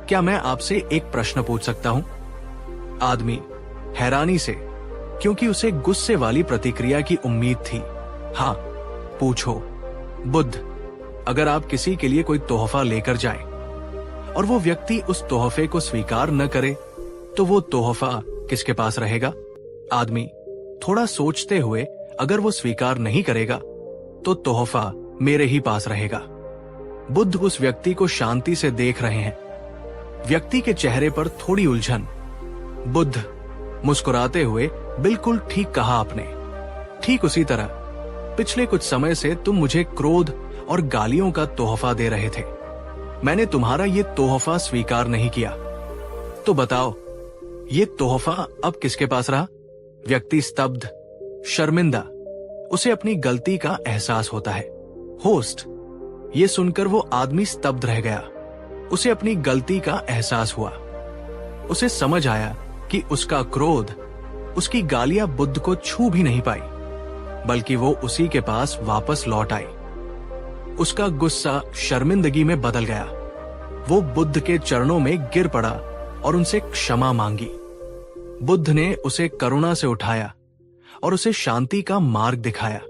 क्या मैं आपसे एक प्रश्न पूछ सकता हूं? आदमी हैरानी से, क्योंकि उसे गुस्से वाली प्रतिक्रिया की उम्मीद थी, हाँ पूछो। बुद्ध, अगर आप किसी के लिए कोई तोहफा लेकर जाएं और वो व्यक्ति उस तोहफे को स्वीकार न करे, तो वो तोहफा किसके पास रहेगा? आदमी थोड़ा सोचते हुए, अगर वो स्वीकार नहीं करेगा तो तोहफा मेरे ही पास रहेगा। बुद्ध उस व्यक्ति को शांति से देख रहे हैं। व्यक्ति के चेहरे पर थोड़ी उलझन। बुद्ध मुस्कुराते हुए, बिल्कुल ठीक कहा आपने। ठीक उसी तरह पिछले कुछ समय से तुम मुझे क्रोध और गालियों का तोहफा दे रहे थे। मैंने तुम्हारा ये तोहफा स्वीकार नहीं किया। तो बताओ, ये तोहफा अब किसके पास रहा? व्यक्ति स्तब्ध, शर्मिंदा। उसे अपनी गलती का एहसास होता है। होस्ट, ये सुनकर वो आदमी स्तब्ध रह गया। उसे अपनी गलती का एहसास हुआ। उसे समझ आया कि उसका क्रोध, उसकी गालियां बुद्ध को छू भी नहीं पाई, बल्कि वो उसी के पास वापस लौट आई। उसका गुस्सा शर्मिंदगी में बदल गया। वो बुद्ध के चरणों में गिर पड़ा और उनसे क्षमा मांगी। बुद्ध ने उसे करुणा से उठाया और उसे शांति का मार्ग दिखाया।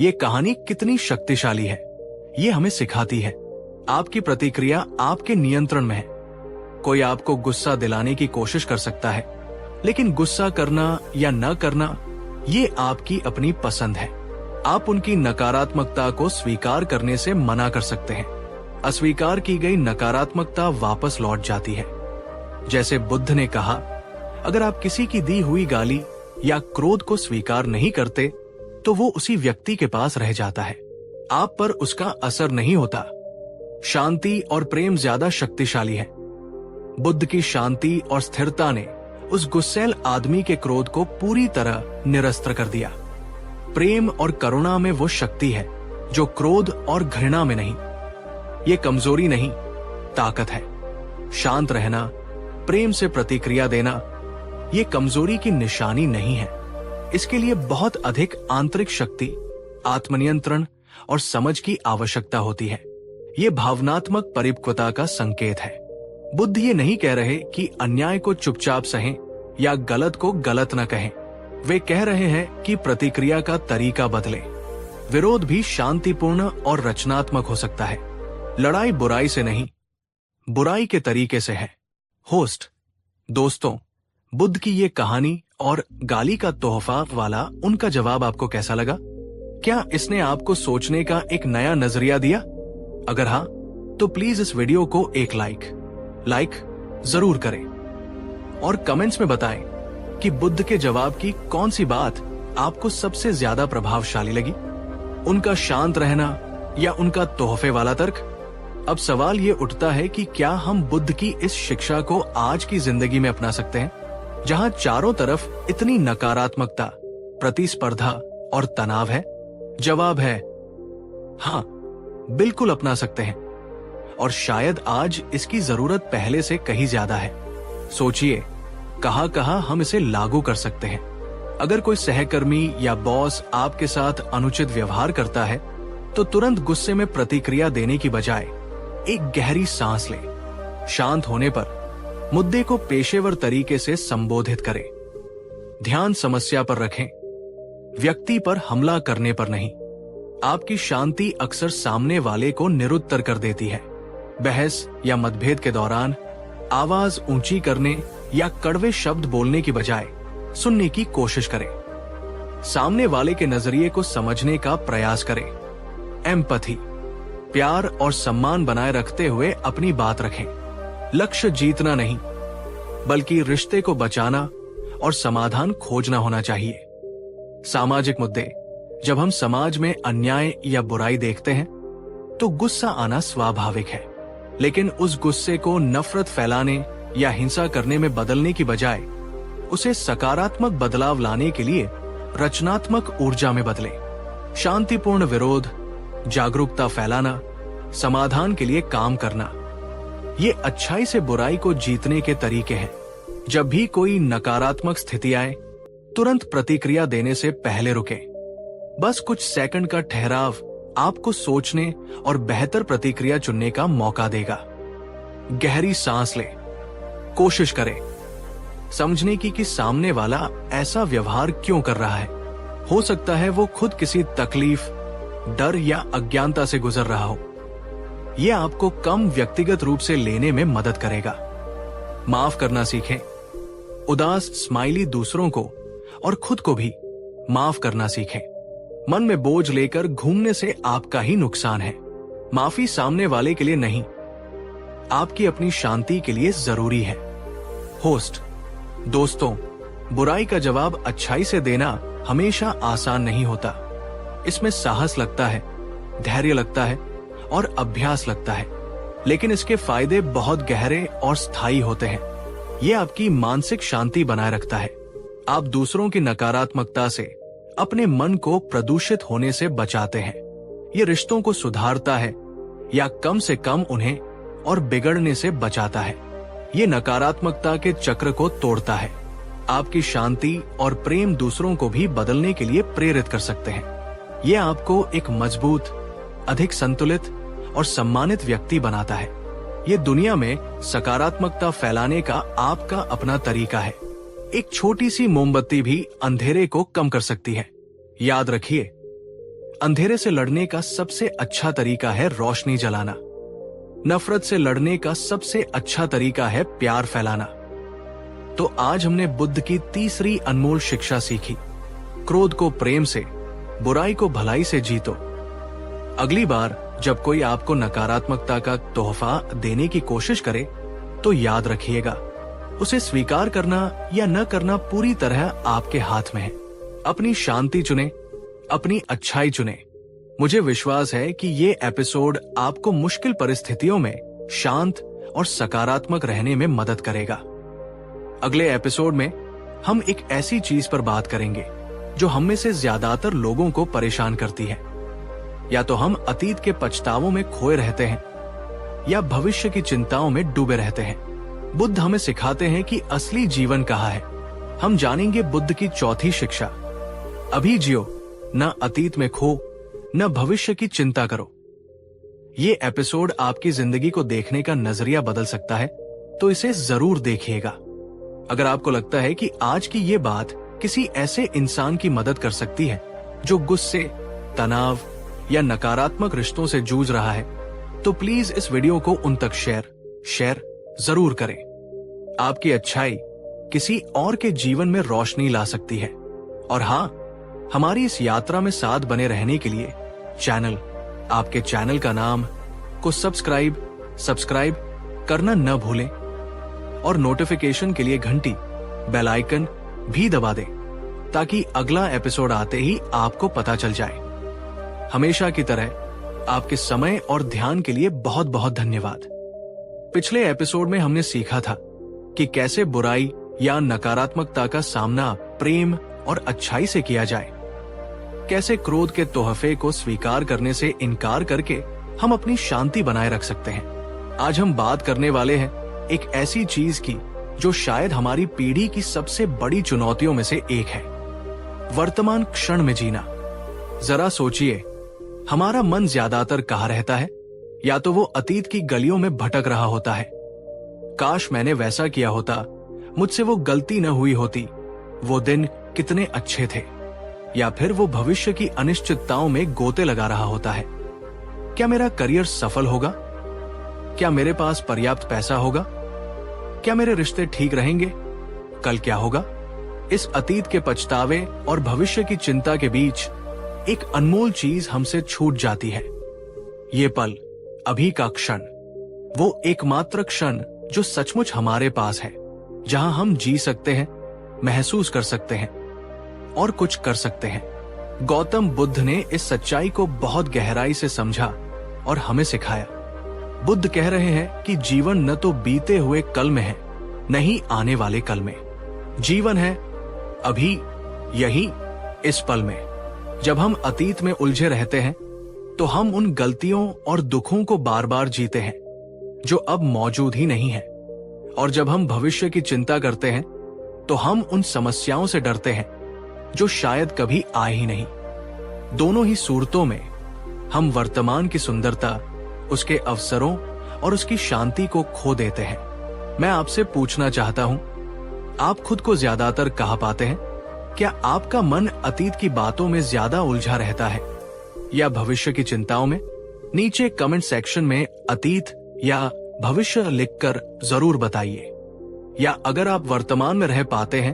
ये कहानी कितनी शक्तिशाली है, ये हमें सिखाती है। आपकी प्रतिक्रिया आपके नियंत्रण में है। कोई आपको गुस्सा दिलाने की कोशिश कर सकता है, लेकिन गुस्सा करना या न करना, ये आपकी अपनी पसंद है। आप उनकी नकारात्मकता को स्वीकार करने से मना कर सकते हैं। अस्वीकार की गई नकारात्मकता वापस लौट जाती है। जैसे बुद्ध ने कहा, अगर आप किसी की दी हुई गाली या क्रोध को स्वीकार नहीं करते, तो वो उसी व्यक्ति के पास रह जाता है। आप पर उसका असर नहीं होता। शांति और प्रेम ज्यादा शक्तिशाली है। बुद्ध की शांति और स्थिरता ने उस गुस्सैल आदमी के क्रोध को पूरी तरह निरस्त कर दिया। प्रेम और करुणा में वो शक्ति है जो क्रोध और घृणा में नहीं। ये कमजोरी नहीं, ताकत है। शांत रहना, प्रेम से प्रतिक्रिया देना, ये कमजोरी की निशानी नहीं है। इसके लिए बहुत अधिक आंतरिक शक्ति, आत्मनियंत्रण और समझ की आवश्यकता होती है। ये भावनात्मक परिपक्वता का संकेत है। बुद्ध ये नहीं कह रहे कि अन्याय को चुपचाप सहें या गलत को गलत न कहें। वे कह रहे हैं कि प्रतिक्रिया का तरीका बदले। विरोध भी शांतिपूर्ण और रचनात्मक हो सकता है। लड़ाई बुराई से नहीं, बुराई के तरीके से है। होस्ट, दोस्तों, बुद्ध की ये कहानी और गाली का तोहफा वाला उनका जवाब आपको कैसा लगा? क्या इसने आपको सोचने का एक नया नजरिया दिया? अगर हाँ, तो प्लीज इस वीडियो को एक लाइक जरूर करें और कमेंट्स में बताएं कि बुद्ध के जवाब की कौन सी बात आपको सबसे ज्यादा प्रभावशाली लगी, उनका शांत रहना या उनका तोहफे वाला तर्क। अब सवाल ये उठता है कि क्या हम बुद्ध की इस शिक्षा को आज की जिंदगी में अपना सकते हैं, जहां चारों तरफ इतनी नकारात्मकता, प्रतिस्पर्धा और तनाव है? जवाब है हाँ, बिल्कुल अपना सकते हैं। और शायद आज इसकी जरूरत पहले से कहीं ज्यादा है। सोचिए, कहां हम इसे लागू कर सकते हैं। अगर कोई सहकर्मी या बॉस आपके साथ अनुचित व्यवहार करता है, तो तुरंत गुस्से में प्रतिक्रिया देने की बजाय एक गहरी सांस लें। शांत होने पर मुद्दे को पेशेवर तरीके से संबोधित करें। ध्यान समस्या पर रखें, व्यक्ति पर हमला करने पर नहीं। आपकी शांति अक्सर सामने वाले को निरुत्तर कर देती है। बहस या मतभेद के दौरान आवाज ऊंची करने या कड़वे शब्द बोलने की बजाय सुनने की कोशिश करें। सामने वाले के नजरिए को समझने का प्रयास करें। एम्पैथी, प्यार और सम्मान बनाए रखते हुए अपनी बात रखें, लक्ष्य जीतना नहीं, बल्कि रिश्ते को बचाना और समाधान खोजना होना चाहिए। सामाजिक मुद्दे। जब हम समाज में अन्याय या बुराई देखते हैं तो गुस्सा आना स्वाभाविक है, लेकिन उस गुस्से को नफरत फैलाने या हिंसा करने में बदलने की बजाय उसे सकारात्मक बदलाव लाने के लिए रचनात्मक ऊर्जा में बदले। शांतिपूर्ण विरोध, जागरूकता फैलाना, समाधान के लिए काम करना, ये अच्छाई से बुराई को जीतने के तरीके हैं। जब भी कोई नकारात्मक स्थिति आए, तुरंत प्रतिक्रिया देने से पहले रुकें। बस कुछ सेकंड का ठहराव आपको सोचने और बेहतर प्रतिक्रिया चुनने का मौका देगा। गहरी सांस लें। कोशिश करें समझने की कि सामने वाला ऐसा व्यवहार क्यों कर रहा है। हो सकता है वो खुद किसी तकलीफ, डर या अज्ञानता से गुजर रहा हो। यह आपको कम व्यक्तिगत रूप से लेने में मदद करेगा। माफ करना सीखें। उदास स्माइली दूसरों को और खुद को भी माफ करना सीखें। मन में बोझ लेकर घूमने से आपका ही नुकसान है। माफी सामने वाले के लिए नहीं, आपकी अपनी शांति के लिए जरूरी है। होस्ट। दोस्तों, बुराई का जवाब अच्छाई से देना हमेशा आसान नहीं होता। इसमें साहस लगता है, धैर्य लगता है और अभ्यास लगता है, लेकिन इसके फायदे बहुत गहरे और स्थायी होते हैं। यह आपकी मानसिक शांति बनाए रखता है। आप दूसरों की नकारात्मकता से अपने मन को प्रदूषित होने से बचाते हैं। ये रिश्तों को सुधारता है या कम से कम उन्हें और बिगड़ने से बचाता है। ये नकारात्मकता के चक्र को तोड़ता है। आपकी शांति और प्रेम दूसरों को भी बदलने के लिए प्रेरित कर सकते हैं। ये आपको एक मजबूत, अधिक संतुलित और सम्मानित व्यक्ति बनाता है। ये दुनिया में सकारात्मकता फैलाने का आपका अपना तरीका है। एक छोटी सी मोमबत्ती भी अंधेरे को कम कर सकती है। याद रखिए, अंधेरे से लड़ने का सबसे अच्छा तरीका है रोशनी जलाना। नफरत से लड़ने का सबसे अच्छा तरीका है प्यार फैलाना। तो आज हमने बुद्ध की तीसरी अनमोल शिक्षा सीखी। क्रोध को प्रेम से, बुराई को भलाई से जीतो। अगली बार जब कोई आपको नकारात्मकता का तोहफा देने की कोशिश करे तो याद रखिएगा, उसे स्वीकार करना या न करना पूरी तरह आपके हाथ में है। अपनी शांति चुने, अपनी अच्छाई चुने। मुझे विश्वास है कि ये एपिसोड आपको मुश्किल परिस्थितियों में शांत और सकारात्मक रहने में मदद करेगा। अगले एपिसोड में हम एक ऐसी चीज पर बात करेंगे जो हम में से ज्यादातर लोगों को परेशान करती है। या तो हम अतीत के पछतावों में खोए रहते हैं या भविष्य की चिंताओं में डूबे रहते हैं। बुद्ध हमें सिखाते हैं कि असली जीवन कहाँ है। हम जानेंगे बुद्ध की चौथी शिक्षा, अभी जियो, न अतीत में खो, न भविष्य की चिंता करो। ये एपिसोड आपकी जिंदगी को देखने का नजरिया बदल सकता है, तो इसे जरूर देखिएगा। अगर आपको लगता है कि आज की ये बात किसी ऐसे इंसान की मदद कर सकती है जो गुस्से, तनाव या नकारात्मक रिश्तों से जूझ रहा है, तो प्लीज इस वीडियो को उन तक शेयर जरूर करें। आपकी अच्छाई किसी और के जीवन में रोशनी ला सकती है। और हाँ, हमारी इस यात्रा में साथ बने रहने के लिए आपके चैनल का नाम को सब्सक्राइब करना न भूलें और नोटिफिकेशन के लिए घंटी, बेल आइकन भी दबा दें ताकि अगला एपिसोड आते ही आपको पता चल जाए। हमेशा की तरह आपके समय और ध्यान के लिए बहुत बहुत धन्यवाद। पिछले एपिसोड में हमने सीखा था कि कैसे बुराई या नकारात्मकता का सामना प्रेम और अच्छाई से किया जाए। कैसे क्रोध के तोहफे को स्वीकार करने से इनकार करके हम अपनी शांति बनाए रख सकते हैं। आज हम बात करने वाले हैं एक ऐसी चीज की जो शायद हमारी पीढ़ी की सबसे बड़ी चुनौतियों में से एक है, वर्तमान क्षण में जीना। जरा सोचिए, हमारा मन ज्यादातर कहाँ रहता है? या तो वो अतीत की गलियों में भटक रहा होता है, काश मैंने वैसा किया होता, मुझसे वो गलती न हुई होती, वो दिन कितने अच्छे थे। या फिर वो भविष्य की अनिश्चितताओं में गोते लगा रहा होता है, क्या मेरा करियर सफल होगा? क्या मेरे पास पर्याप्त पैसा होगा? क्या मेरे रिश्ते ठीक रहेंगे? कल क्या होगा? इस अतीत के पछतावे और भविष्य की चिंता के बीच एक अनमोल चीज हमसे छूट जाती है। ये पल, अभी का क्षण, वो एकमात्र क्षण जो सचमुच हमारे पास है, जहां हम जी सकते हैं, महसूस कर सकते हैं और कुछ कर सकते हैं। गौतम बुद्ध ने इस सच्चाई को बहुत गहराई से समझा और हमें सिखाया। बुद्ध कह रहे हैं कि जीवन न तो बीते हुए कल में है, न ही आने वाले कल में। जीवन है अभी, यही इस पल में। जब हम अतीत में उलझे रहते हैं तो हम उन गलतियों और दुखों को बार बार जीते हैं जो अब मौजूद ही नहीं है, और जब हम भविष्य की चिंता करते हैं तो हम उन समस्याओं से डरते हैं जो शायद कभी आए ही नहीं। दोनों ही सूरतों में हम वर्तमान की सुंदरता, उसके अवसरों और उसकी शांति को खो देते हैं। मैं आपसे पूछना चाहता हूं, आप खुद को ज्यादातर कहाँ पाते हैं? क्या आपका मन अतीत की बातों में ज्यादा उलझा रहता है या भविष्य की चिंताओं में? नीचे कमेंट सेक्शन में अतीत या भविष्य लिखकर जरूर बताइए। या अगर आप वर्तमान में रह पाते हैं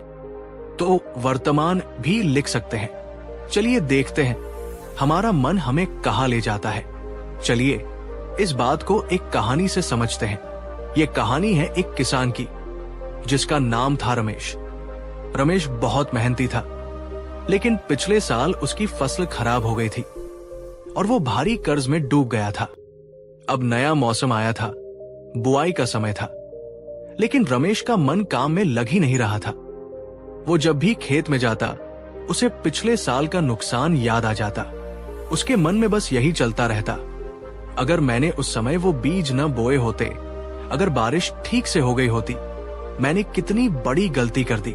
तो वर्तमान भी लिख सकते हैं। चलिए देखते हैं हमारा मन हमें कहाँ ले जाता है। चलिए इस बात को एक कहानी से समझते हैं। ये कहानी है एक किसान की, जिसका नाम था रमेश। रमेश बहुत मेहनती था, लेकिन पिछले साल उसकी फसल खराब हो गई थी और वो भारी कर्ज में डूब गया था। अब नया मौसम आया था, बुआई का समय था, लेकिन रमेश का मन काम में लग ही नहीं रहा था। वो जब भी खेत में जाता, उसे पिछले साल का नुकसान याद आ जाता। उसके मन में बस यही चलता रहता, अगर मैंने उस समय वो बीज न बोए होते, अगर बारिश ठीक से हो गई होती, मैंने कितनी बड़ी गलती कर दी।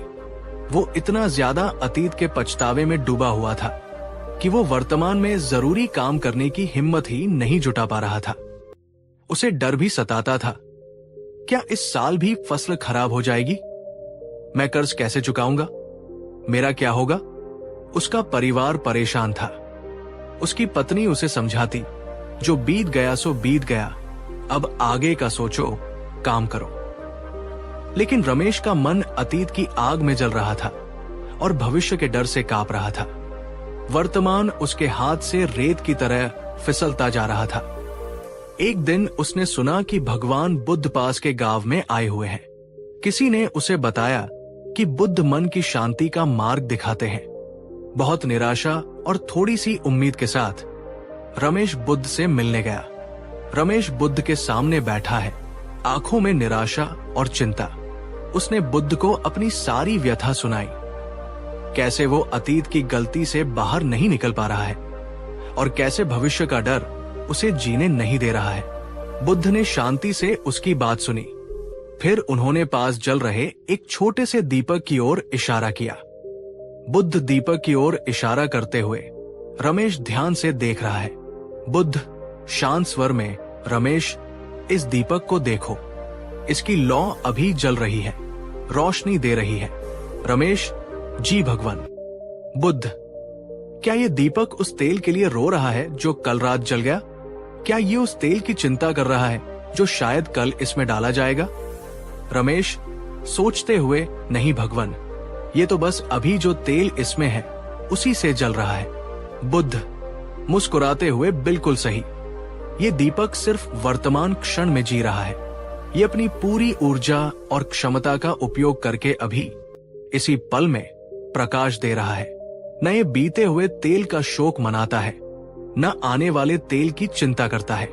वो इतना ज्यादा अतीत के पछतावे में डूबा हुआ था कि वो वर्तमान में जरूरी काम करने की हिम्मत ही नहीं जुटा पा रहा था। उसे डर भी सताता था, क्या इस साल भी फसल खराब हो जाएगी? मैं कर्ज कैसे चुकाऊंगा? मेरा क्या होगा? उसका परिवार परेशान था। उसकी पत्नी उसे समझाती, जो बीत गया सो बीत गया, अब आगे का सोचो, काम करो। लेकिन रमेश का मन अतीत की आग में जल रहा था और भविष्य के डर से कांप रहा था। वर्तमान उसके हाथ से रेत की तरह फिसलता जा रहा था। एक दिन उसने सुना कि भगवान बुद्ध पास के गांव में आए हुए हैं। किसी ने उसे बताया कि बुद्ध मन की शांति का मार्ग दिखाते हैं। बहुत निराशा और थोड़ी सी उम्मीद के साथ रमेश बुद्ध से मिलने गया। रमेश बुद्ध के सामने बैठा है, आंखों में निराशा और चिंता। उसने बुद्ध को अपनी सारी व्यथा सुनाई, कैसे वो अतीत की गलती से बाहर नहीं निकल पा रहा है और कैसे भविष्य का डर उसे जीने नहीं दे रहा है। बुद्ध ने शांति से उसकी बात सुनी। फिर उन्होंने पास जल रहे एक छोटे से दीपक की ओर इशारा किया। बुद्ध दीपक की ओर इशारा करते हुए रमेश ध्यान से देख रहा है। बुद्ध शांत स्वर में, रमेश, इस दीपक को देखो, इसकी लौ अभी जल रही है, रोशनी दे रही है। रमेश, जी भगवान। बुद्ध, क्या ये दीपक उस तेल के लिए रो रहा है जो कल रात जल गया? क्या ये उस तेल की चिंता कर रहा है जो शायद कल इसमें डाला जाएगा? रमेश सोचते हुए, नहीं भगवान, ये तो बस अभी जो तेल इसमें है उसी से जल रहा है। बुद्ध मुस्कुराते हुए, बिल्कुल सही, ये दीपक सिर्फ वर्तमान क्षण में जी रहा है। ये अपनी पूरी ऊर्जा और क्षमता का उपयोग करके अभी इसी पल में प्रकाश दे रहा है। न ये बीते हुए तेल का शोक मनाता है, न आने वाले तेल की चिंता करता है।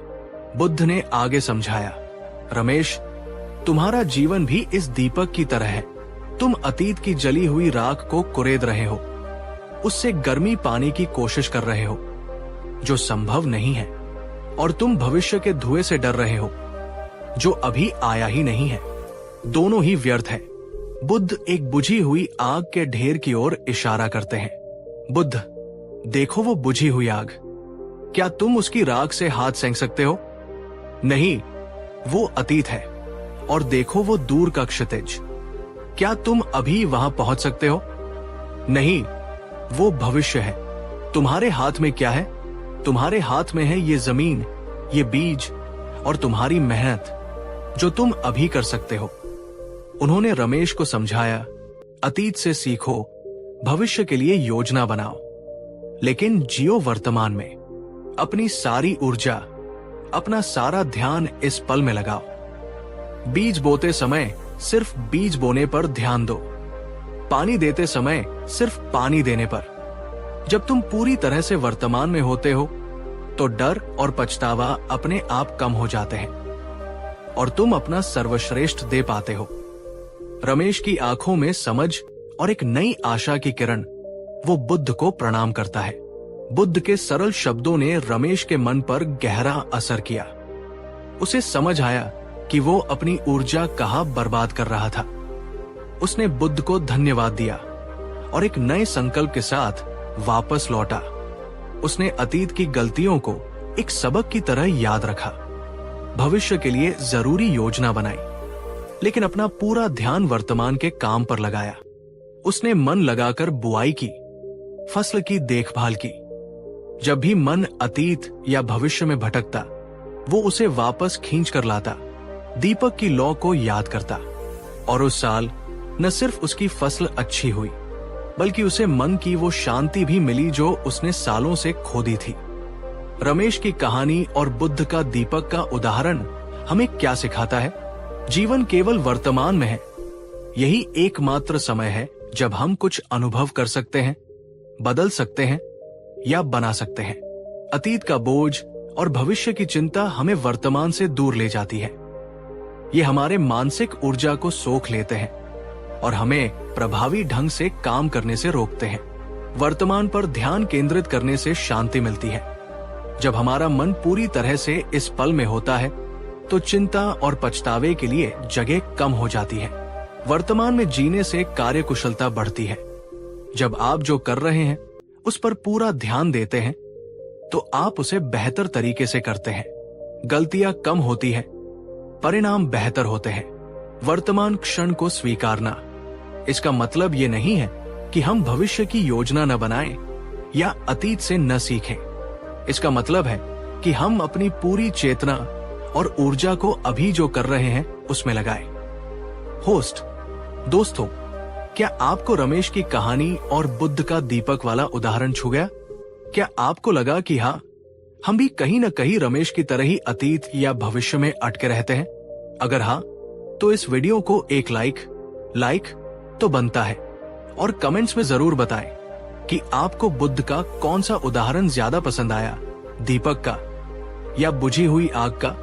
बुद्ध ने आगे समझाया, रमेश, तुम्हारा जीवन भी इस दीपक की तरह है। तुम अतीत की जली हुई राख को कुरेद रहे हो, उससे गर्मी पाने की कोशिश कर रहे हो जो संभव नहीं है, और तुम भविष्य के धुएं से डर रहे हो जो अभी आया ही नहीं है। दोनों ही व्यर्थ है। बुद्ध एक बुझी हुई आग के ढेर की ओर इशारा करते हैं। बुद्ध, देखो वो बुझी हुई आग, क्या तुम उसकी राख से हाथ सेंक सकते हो? नहीं, वो अतीत है। और देखो वो दूर का क्षितिज, क्या तुम अभी वहां पहुंच सकते हो? नहीं, वो भविष्य है। तुम्हारे हाथ में क्या है? तुम्हारे हाथ में है ये जमीन, ये बीज और तुम्हारी मेहनत, जो तुम अभी कर सकते हो। उन्होंने रमेश को समझाया, अतीत से सीखो, भविष्य के लिए योजना बनाओ, लेकिन जियो वर्तमान में। अपनी सारी ऊर्जा, अपना सारा ध्यान इस पल में लगाओ। बीज बोते समय सिर्फ बीज बोने पर ध्यान दो। पानी देते समय सिर्फ पानी देने पर। जब तुम पूरी तरह से वर्तमान में होते हो तो डर और पछतावा अपने आप कम हो जाते हैं और तुम अपना सर्वश्रेष्ठ दे पाते हो। रमेश की आंखों में समझ और एक नई आशा की किरण। वो बुद्ध को प्रणाम करता है। बुद्ध के सरल शब्दों ने रमेश के मन पर गहरा असर किया। उसे समझ आया कि वो अपनी ऊर्जा कहाँ बर्बाद कर रहा था। उसने बुद्ध को धन्यवाद दिया और एक नए संकल्प के साथ वापस लौटा। उसने अतीत की गलतियों को एक सबक की तरह याद रखा, भविष्य के लिए जरूरी योजना बनाई, लेकिन अपना पूरा ध्यान वर्तमान के काम पर लगाया। उसने मन लगाकर बुआई की, फसल की देखभाल की। जब भी मन अतीत या भविष्य में भटकता, वो उसे वापस खींच कर लाता, दीपक की लौ को याद करता। और उस साल न सिर्फ उसकी फसल अच्छी हुई, बल्कि उसे मन की वो शांति भी मिली जो उसने सालों से खो दी थी। रमेश की कहानी और बुद्ध का दीपक का उदाहरण हमें क्या सिखाता है? जीवन केवल वर्तमान में है। यही एकमात्र समय है जब हम कुछ अनुभव कर सकते हैं, बदल सकते हैं या बना सकते हैं। अतीत का बोझ और भविष्य की चिंता हमें वर्तमान से दूर ले जाती है। ये हमारे मानसिक ऊर्जा को सोख लेते हैं और हमें प्रभावी ढंग से काम करने से रोकते हैं। वर्तमान पर ध्यान केंद्रित करने से शांति मिलती है। जब हमारा मन पूरी तरह से इस पल में होता है तो चिंता और पछतावे के लिए जगह कम हो जाती है। वर्तमान में जीने से कार्यकुशलता बढ़ती है। जब आप जो कर रहे हैं उस पर पूरा ध्यान देते हैं तो आप उसे बेहतर तरीके से करते हैं। गलतियां कम होती हैं, परिणाम बेहतर होते हैं। वर्तमान क्षण को स्वीकारना, इसका मतलब ये नहीं है कि हम भविष्य की योजना न बनाएं या अतीत से न सीखें। इसका मतलब है कि हम अपनी पूरी चेतना और ऊर्जा को अभी जो कर रहे हैं उसमें लगाएं। होस्ट, दोस्तों, क्या आपको रमेश की कहानी और बुद्ध का दीपक वाला उदाहरण छू गया? क्या आपको लगा कि हाँ, हम भी कहीं न कहीं रमेश की तरह ही अतीत या भविष्य में अटके रहते हैं? अगर हाँ, तो इस वीडियो को एक लाइक तो बनता है और कमेंट्स में जरूर बताएं कि आपको बुद्ध का कौन सा उदाहरण ज्यादा पसंद आया, दीपक का या बुझी हुई आग का?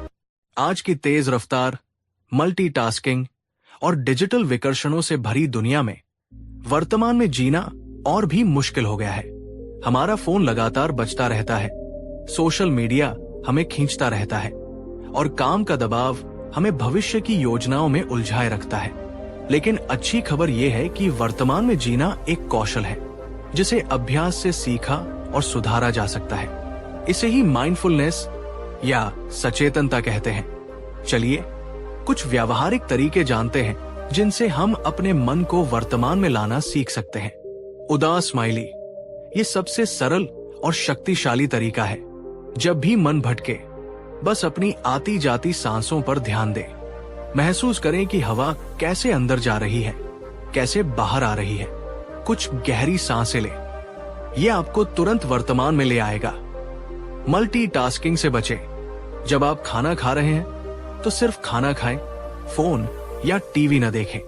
आज की तेज रफ्तार, मल्टीटास्किंग और डिजिटल विकर्षणों से भरी दुनिया में वर्तमान में जीना और भी मुश्किल हो गया है। हमारा फोन लगातार बजता रहता है, सोशल मीडिया हमें खींचता रहता है और काम का दबाव हमें भविष्य की योजनाओं में उलझाए रखता है। लेकिन अच्छी खबर यह है कि वर्तमान में जीना एक कौशल है जिसे अभ्यास से सीखा और सुधारा जा सकता है। इसे ही माइंडफुलनेस या सचेतनता कहते हैं। चलिए कुछ व्यावहारिक तरीके जानते हैं जिनसे हम अपने मन को वर्तमान में लाना सीख सकते हैं। उदास स्माइली, ये सबसे सरल और शक्तिशाली तरीका है। जब भी मन भटके, बस अपनी आती जाती सांसों पर ध्यान दें। महसूस करें कि हवा कैसे अंदर जा रही है, कैसे बाहर आ रही है। कुछ गहरी सांसें लें, यह आपको तुरंत वर्तमान में ले आएगा। मल्टीटास्किंग से बचें। जब आप खाना खा रहे हैं तो सिर्फ खाना खाएं, फोन या टीवी न देखें।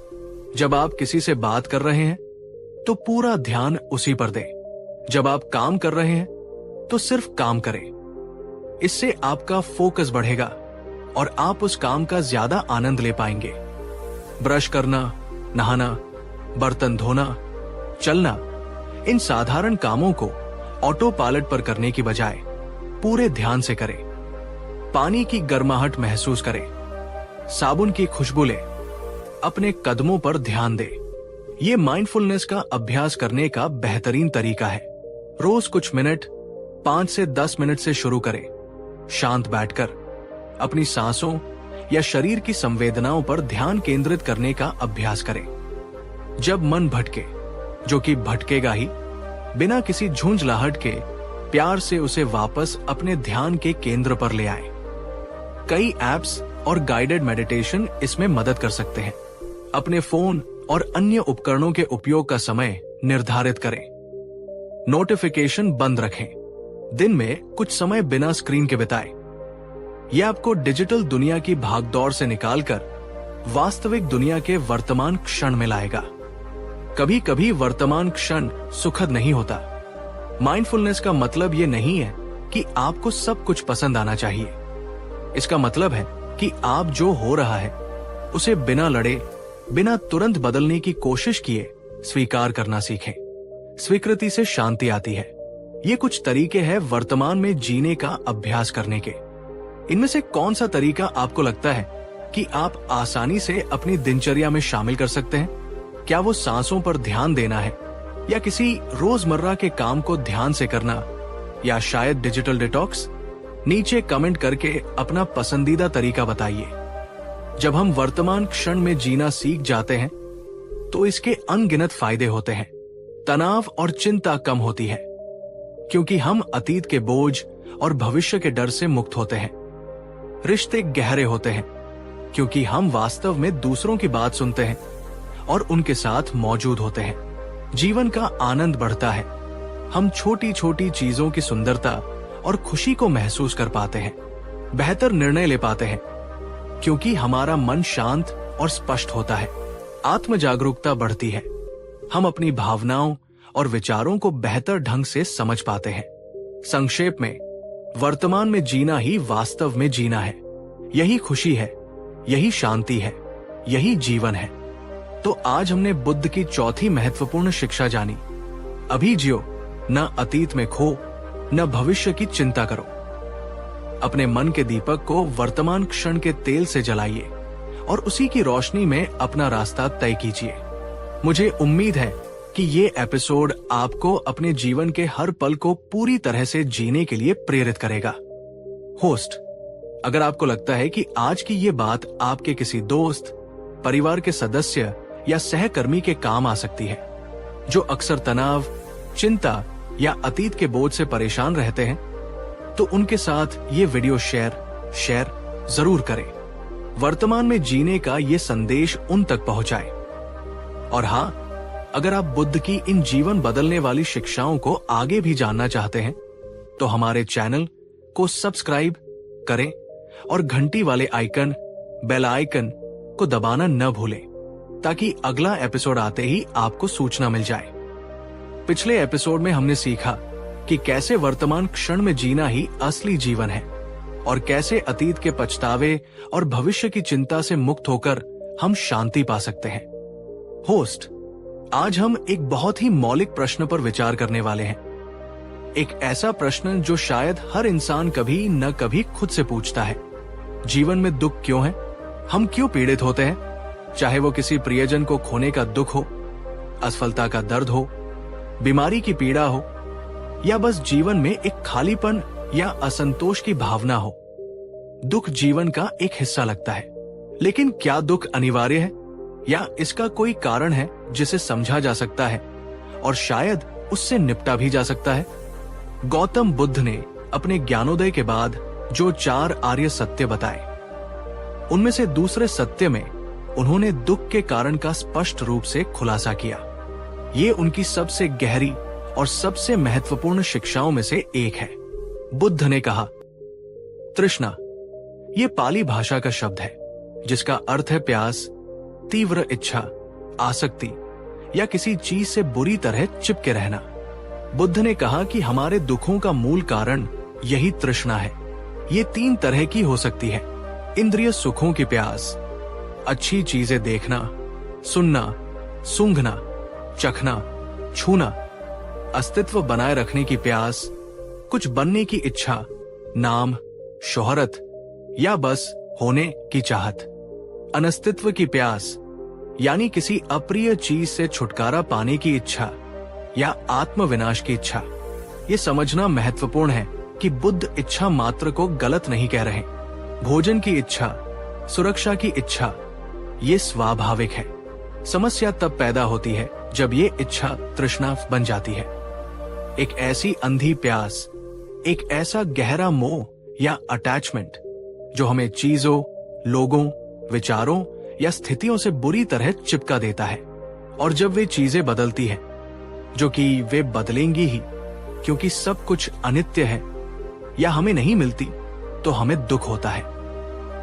जब आप किसी से बात कर रहे हैं तो पूरा ध्यान उसी पर दें। जब आप काम कर रहे हैं तो सिर्फ काम करें। इससे आपका फोकस बढ़ेगा और आप उस काम का ज्यादा आनंद ले पाएंगे। ब्रश करना, नहाना, बर्तन धोना, चलना, इन साधारण कामों को ऑटो पायलट पर करने की बजाय पूरे ध्यान से करें। पानी की गर्माहट महसूस करें, साबुन की खुशबू लें, अपने कदमों पर ध्यान दें। ये माइंडफुलनेस का अभ्यास करने का बेहतरीन तरीका है। रोज कुछ मिनट, 5 से 10 मिनट से शुरू करें। शांत बैठकर अपनी सांसों या शरीर की संवेदनाओं पर ध्यान केंद्रित करने का अभ्यास करें। जब मन भटके, जो कि भटकेगा ही, बिना किसी झुंझलाहट के प्यार से उसे वापस अपने ध्यान के केंद्र पर ले आएं। कई एप्स और गाइडेड मेडिटेशन इसमें मदद कर सकते हैं। अपने फोन और अन्य उपकरणों के उपयोग का समय निर्धारित करें। नोटिफिकेशन बंद रखें। दिन में कुछ समय बिना स्क्रीन के बिताएं। यह आपको डिजिटल दुनिया की भागदौड़ से निकालकर वास्तविक दुनिया के वर्तमान क्षण में लाएगा। कभी कभी वर्तमान क्षण सुखद नहीं होता। माइंडफुलनेस का मतलब ये नहीं है कि आपको सब कुछ पसंद आना चाहिए। इसका मतलब है कि आप जो हो रहा है उसे बिना लड़े, बिना तुरंत बदलने की कोशिश किए स्वीकार करना सीखें। स्वीकृति से शांति आती है। ये कुछ तरीके हैं वर्तमान में जीने का अभ्यास करने के। इनमें से कौन सा तरीका आपको लगता है कि आप आसानी से अपनी दिनचर्या में शामिल कर सकते हैं? क्या वो सांसों पर ध्यान देना है, या किसी रोजमर्रा के काम को ध्यान से करना, या शायद डिजिटल डिटॉक्स? नीचे कमेंट करके अपना पसंदीदा तरीका बताइए। जब हम वर्तमान क्षण में जीना सीख जाते हैं तो इसके अनगिनत फायदे होते हैं। तनाव और चिंता कम होती है क्योंकि हम अतीत के बोझ और भविष्य के डर से मुक्त होते हैं। रिश्ते गहरे होते हैं क्योंकि हम वास्तव में दूसरों की बात सुनते हैं और उनके साथ मौजूद होते हैं। जीवन का आनंद बढ़ता है। हम छोटी छोटी चीजों की सुंदरता और खुशी को महसूस कर पाते हैं। बेहतर निर्णय ले पाते हैं क्योंकि हमारा मन शांत और स्पष्ट होता है। आत्म जागरूकता बढ़ती है। हम अपनी भावनाओं और विचारों को बेहतर ढंग से समझ पाते हैं। संक्षेप में, वर्तमान में जीना ही वास्तव में जीना है। यही खुशी है, यही शांति है, यही जीवन है। तो आज हमने बुद्ध की चौथी महत्वपूर्ण शिक्षा जानी। अभी जियो, न अतीत में खो, न भविष्य की चिंता करो। अपने मन के दीपक को वर्तमान क्षण के तेल से जलाइए और उसी की रोशनी में अपना रास्ता तय कीजिए। मुझे उम्मीद है कि ये एपिसोड आपको अपने जीवन के हर पल को पूरी तरह से जीने के लिए प्रेरित करेगा। होस्ट, अगर आपको लगता है कि आज की ये बात आपके किसी दोस्त, परिवार के सदस्य या सहकर्मी के काम आ सकती है, जो अक्सर तनाव, चिंता या अतीत के बोझ से परेशान रहते हैं, तो उनके साथ ये वीडियो शेयर जरूर करें। वर्तमान में जीने का ये संदेश उन तक पहुंचाए। और हाँ, अगर आप बुद्ध की इन जीवन बदलने वाली शिक्षाओं को आगे भी जानना चाहते हैं, तो हमारे चैनल को सब्सक्राइब करें और घंटी वाले आइकन, बेल आइकन को दबाना न भूलें, ताकि अगला एपिसोड आते ही आपको सूचना मिल जाए। पिछले एपिसोड में हमने सीखा कि कैसे वर्तमान क्षण में जीना ही असली जीवन है और कैसे अतीत के पछतावे और भविष्य की चिंता से मुक्त होकर हम शांति पा सकते हैं। होस्ट, आज हम एक बहुत ही मौलिक प्रश्न पर विचार करने वाले हैं। एक ऐसा प्रश्न जो शायद हर इंसान कभी न कभी खुद से पूछता है। जीवन में दुख क्यों है? हम क्यों पीड़ित होते हैं? चाहे वो किसी प्रियजन को खोने का दुख हो, असफलता का दर्द हो, बीमारी की पीड़ा हो, या बस जीवन में एक खालीपन या असंतोष की भावना हो। दुख जीवन का एक हिस्सा लगता है, लेकिन क्या दुख अनिवार्य है या इसका कोई कारण है जिसे समझा जा सकता है और शायद उससे निपटा भी जा सकता है? गौतम बुद्ध ने अपने ज्ञानोदय के बाद जो 4 आर्य सत्य बताए, उनमें से दूसरे सत्य में उन्होंने दुख के कारण का स्पष्ट रूप से खुलासा किया। ये उनकी सबसे गहरी और सबसे महत्वपूर्ण शिक्षाओं में से एक है। बुद्ध ने कहा, तृष्णा, ये पाली भाषा का शब्द है जिसका अर्थ है प्यास, तीव्र इच्छा, आसक्ति या किसी चीज से बुरी तरह चिपके रहना। बुद्ध ने कहा कि हमारे दुखों का मूल कारण यही तृष्णा है। ये 3 तरह की हो सकती है: इंद्रिय सुखों की प्यास, अच्छी चीजें देखना, सुनना, सूंघना, चखना, छूना, अस्तित्व बनाए रखने की प्यास, कुछ बनने की इच्छा, नाम, शोहरत या बस होने की चाहत, अनस्तित्व की प्यास यानी किसी अप्रिय चीज से छुटकारा पाने की इच्छा या आत्मविनाश की इच्छा। ये समझना महत्वपूर्ण है कि बुद्ध इच्छा मात्र को गलत नहीं कह रहे। भोजन की इच्छा, सुरक्षा की इच्छा, ये स्वाभाविक है। समस्या तब पैदा होती है जब ये इच्छा तृष्णा बन जाती है। एक ऐसी अंधी प्यास, एक ऐसा गहरा मोह या अटैचमेंट जो हमें चीजों, लोगों, विचारों या स्थितियों से बुरी तरह चिपका देता है। और जब वे चीजें बदलती हैं, जो कि वे बदलेंगी ही क्योंकि सब कुछ अनित्य है, या हमें नहीं मिलती, तो हमें दुख होता है।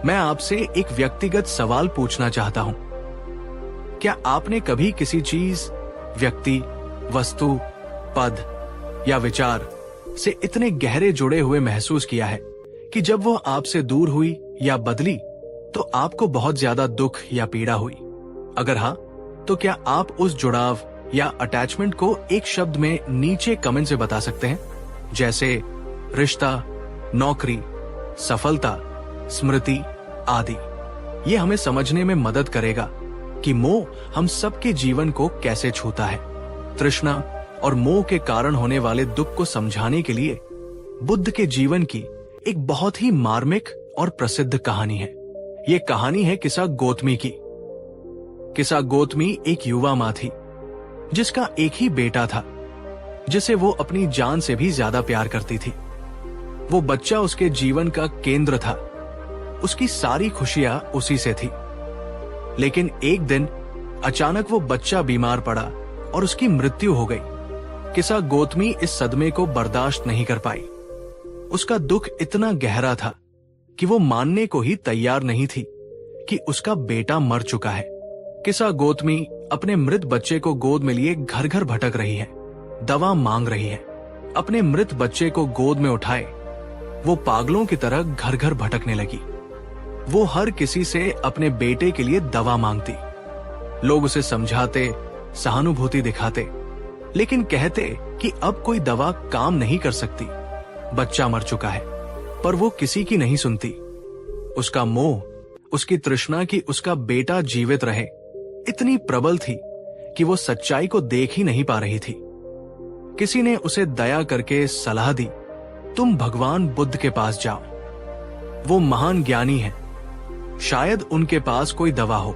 मैं आपसे एक व्यक्तिगत सवाल पूछना चाहता हूं। क्या आपने कभी किसी चीज, व्यक्ति, वस्तु, पद या विचार से इतने गहरे जुड़े हुए महसूस किया है कि जब वो आपसे दूर हुई या बदली तो आपको बहुत ज्यादा दुख या पीड़ा हुई? अगर हाँ, तो क्या आप उस जुड़ाव या अटैचमेंट को एक शब्द में नीचे कमेंट से बता सकते हैं, जैसे रिश्ता, नौकरी, सफलता, स्मृति आदि। ये हमें समझने में मदद करेगा कि मोह हम सबके जीवन को कैसे छूता है। तृष्णा और मोह के कारण होने वाले दुख को समझाने के लिए बुद्ध के जीवन की एक बहुत ही मार्मिक और प्रसिद्ध कहानी है। ये कहानी है किसा गौतमी की। किसा गौतमी एक युवा मां थी जिसका एक ही बेटा था जिसे वो अपनी जान से भी ज्यादा प्यार करती थी। वो बच्चा उसके जीवन का केंद्र था। उसकी सारी खुशियां उसी से थी। लेकिन एक दिन अचानक वो बच्चा बीमार पड़ा और उसकी मृत्यु हो गई। किसा गौतमी इस सदमे को बर्दाश्त नहीं कर पाई। उसका दुख इतना गहरा था कि वो मानने को ही तैयार नहीं थी कि उसका बेटा मर चुका है। किसा गौतमी अपने मृत बच्चे को गोद में लिए घर घर भटक रही है, दवा मांग रही है। अपने मृत बच्चे को गोद में उठाए वो पागलों की तरह घर घर भटकने लगी। वो हर किसी से अपने बेटे के लिए दवा मांगती। लोग उसे समझाते, सहानुभूति दिखाते, लेकिन कहते कि अब कोई दवा काम नहीं कर सकती, बच्चा मर चुका है। पर वो किसी की नहीं सुनती। उसका मोह, उसकी तृष्णा कि उसका बेटा जीवित रहे इतनी प्रबल थी कि वो सच्चाई को देख ही नहीं पा रही थी। किसी ने उसे दया करके सलाह दी, तुम भगवान बुद्ध के पास जाओ, वो महान ज्ञानी हैं, शायद उनके पास कोई दवा हो।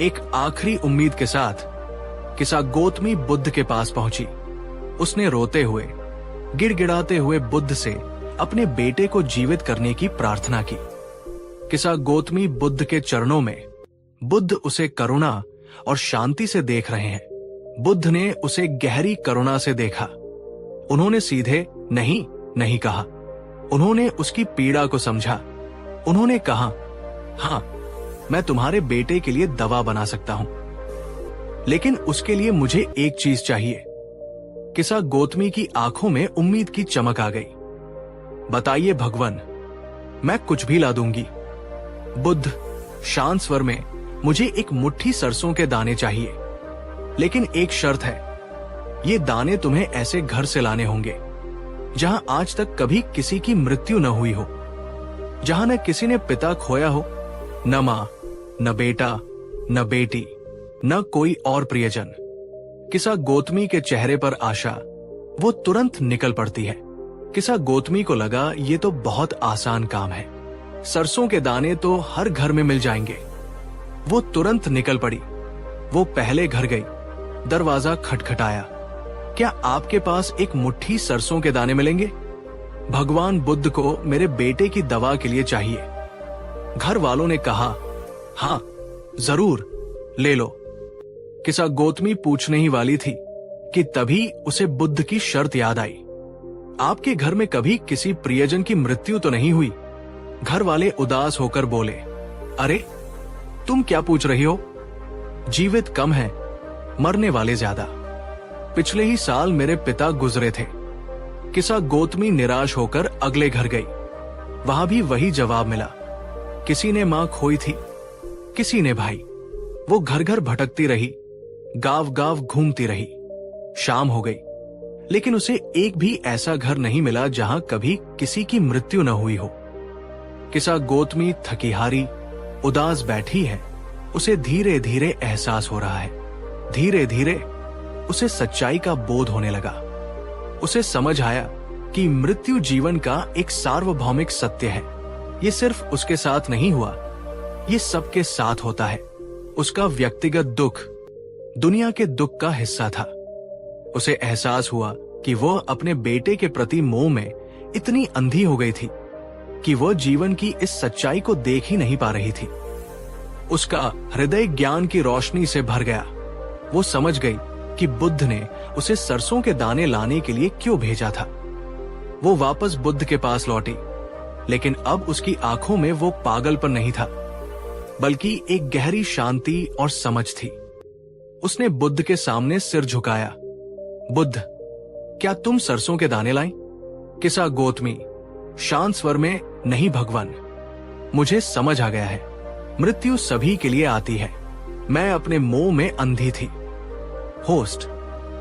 एक आखिरी उम्मीद के साथ किसा गौतमी बुद्ध के पास पहुंची। उसने रोते हुए, गिड़गिड़ाते हुए बुद्ध से अपने बेटे को जीवित करने की प्रार्थना की। किसा गौतमी बुद्ध के चरणों में। बुद्ध उसे करुणा और शांति से देख रहे हैं। बुद्ध ने उसे गहरी करुणा से देखा। उन्होंने सीधे नहीं नहीं कहा। उन्होंने उसकी पीड़ा को समझा। उन्होंने कहा, हाँ, मैं तुम्हारे बेटे के लिए दवा बना सकता हूं, लेकिन उसके लिए मुझे एक चीज चाहिए। किसा गौतमी की आंखों में उम्मीद की चमक आ गई। बताइए भगवान, मैं कुछ भी ला दूंगी। बुद्ध शांत स्वर में, मुझे एक मुट्ठी सरसों के दाने चाहिए, लेकिन एक शर्त है, ये दाने तुम्हें ऐसे घर से लाने होंगे जहां आज तक कभी किसी की मृत्यु न हुई हो, जहां न किसी ने पिता खोया हो, न मां, न बेटा, न बेटी, न कोई और प्रियजन। किसा गौतमी के चेहरे पर आशा, वो तुरंत निकल पड़ती है। किसा गौतमी को लगा ये तो बहुत आसान काम है, सरसों के दाने तो हर घर में मिल जाएंगे। वो तुरंत निकल पड़ी। वो पहले घर गई, दरवाजा खटखटाया। क्या आपके पास एक मुट्ठी सरसों के दाने मिलेंगे? भगवान बुद्ध को मेरे बेटे की दवा के लिए चाहिए। घर वालों ने कहा, हाँ जरूर, ले लो। किसा गौतमी पूछने ही वाली थी कि तभी उसे बुद्ध की शर्त याद आई। आपके घर में कभी किसी प्रियजन की मृत्यु तो नहीं हुई? घर वाले उदास होकर बोले, अरे तुम क्या पूछ रही हो? जीवित कम है, मरने वाले ज्यादा। पिछले ही साल मेरे पिता गुजरे थे। किसा गौतमी निराश होकर अगले घर गई। वहां भी वही जवाब मिला। किसी ने मां खोई थी, किसी ने भाई। वो घर घर भटकती रही, गांव गांव घूमती रही। शाम हो गई, लेकिन उसे एक भी ऐसा घर नहीं मिला जहां कभी किसी की मृत्यु न हुई हो। किसा गौतमी थकी हारी, उदास बैठी है। उसे धीरे धीरे एहसास हो रहा है। धीरे धीरे उसे सच्चाई का बोध होने लगा। उसे समझ आया कि मृत्यु जीवन का एक सार्वभौमिक सत्य है। ये सिर्फ उसके साथ नहीं हुआ, ये सबके साथ होता है। उसका व्यक्तिगत दुख दुनिया के दुख का हिस्सा था। उसे एहसास हुआ कि वो अपने बेटे के प्रति मोह में इतनी अंधी हो गई थी कि वो जीवन की इस सच्चाई को देख ही नहीं पा रही थी। उसका हृदय ज्ञान की रोशनी से भर गया। वो समझ गई कि बुद्ध ने उसे सरसों के दाने लाने के लिए क्यों भेजा था। वो वापस बुद्ध के पास लौटी। लेकिन अब उसकी आंखों में वो पागलपन नहीं था, बल्कि एक गहरी शांति और समझ थी। उसने बुद्ध के सामने सिर झुकाया। बुद्ध, क्या तुम सरसों के दाने लाए? किसा गौतमी शांत स्वर में, नहीं भगवान, मुझे समझ आ गया है, मृत्यु सभी के लिए आती है, मैं अपने मोह में अंधी थी। होस्ट,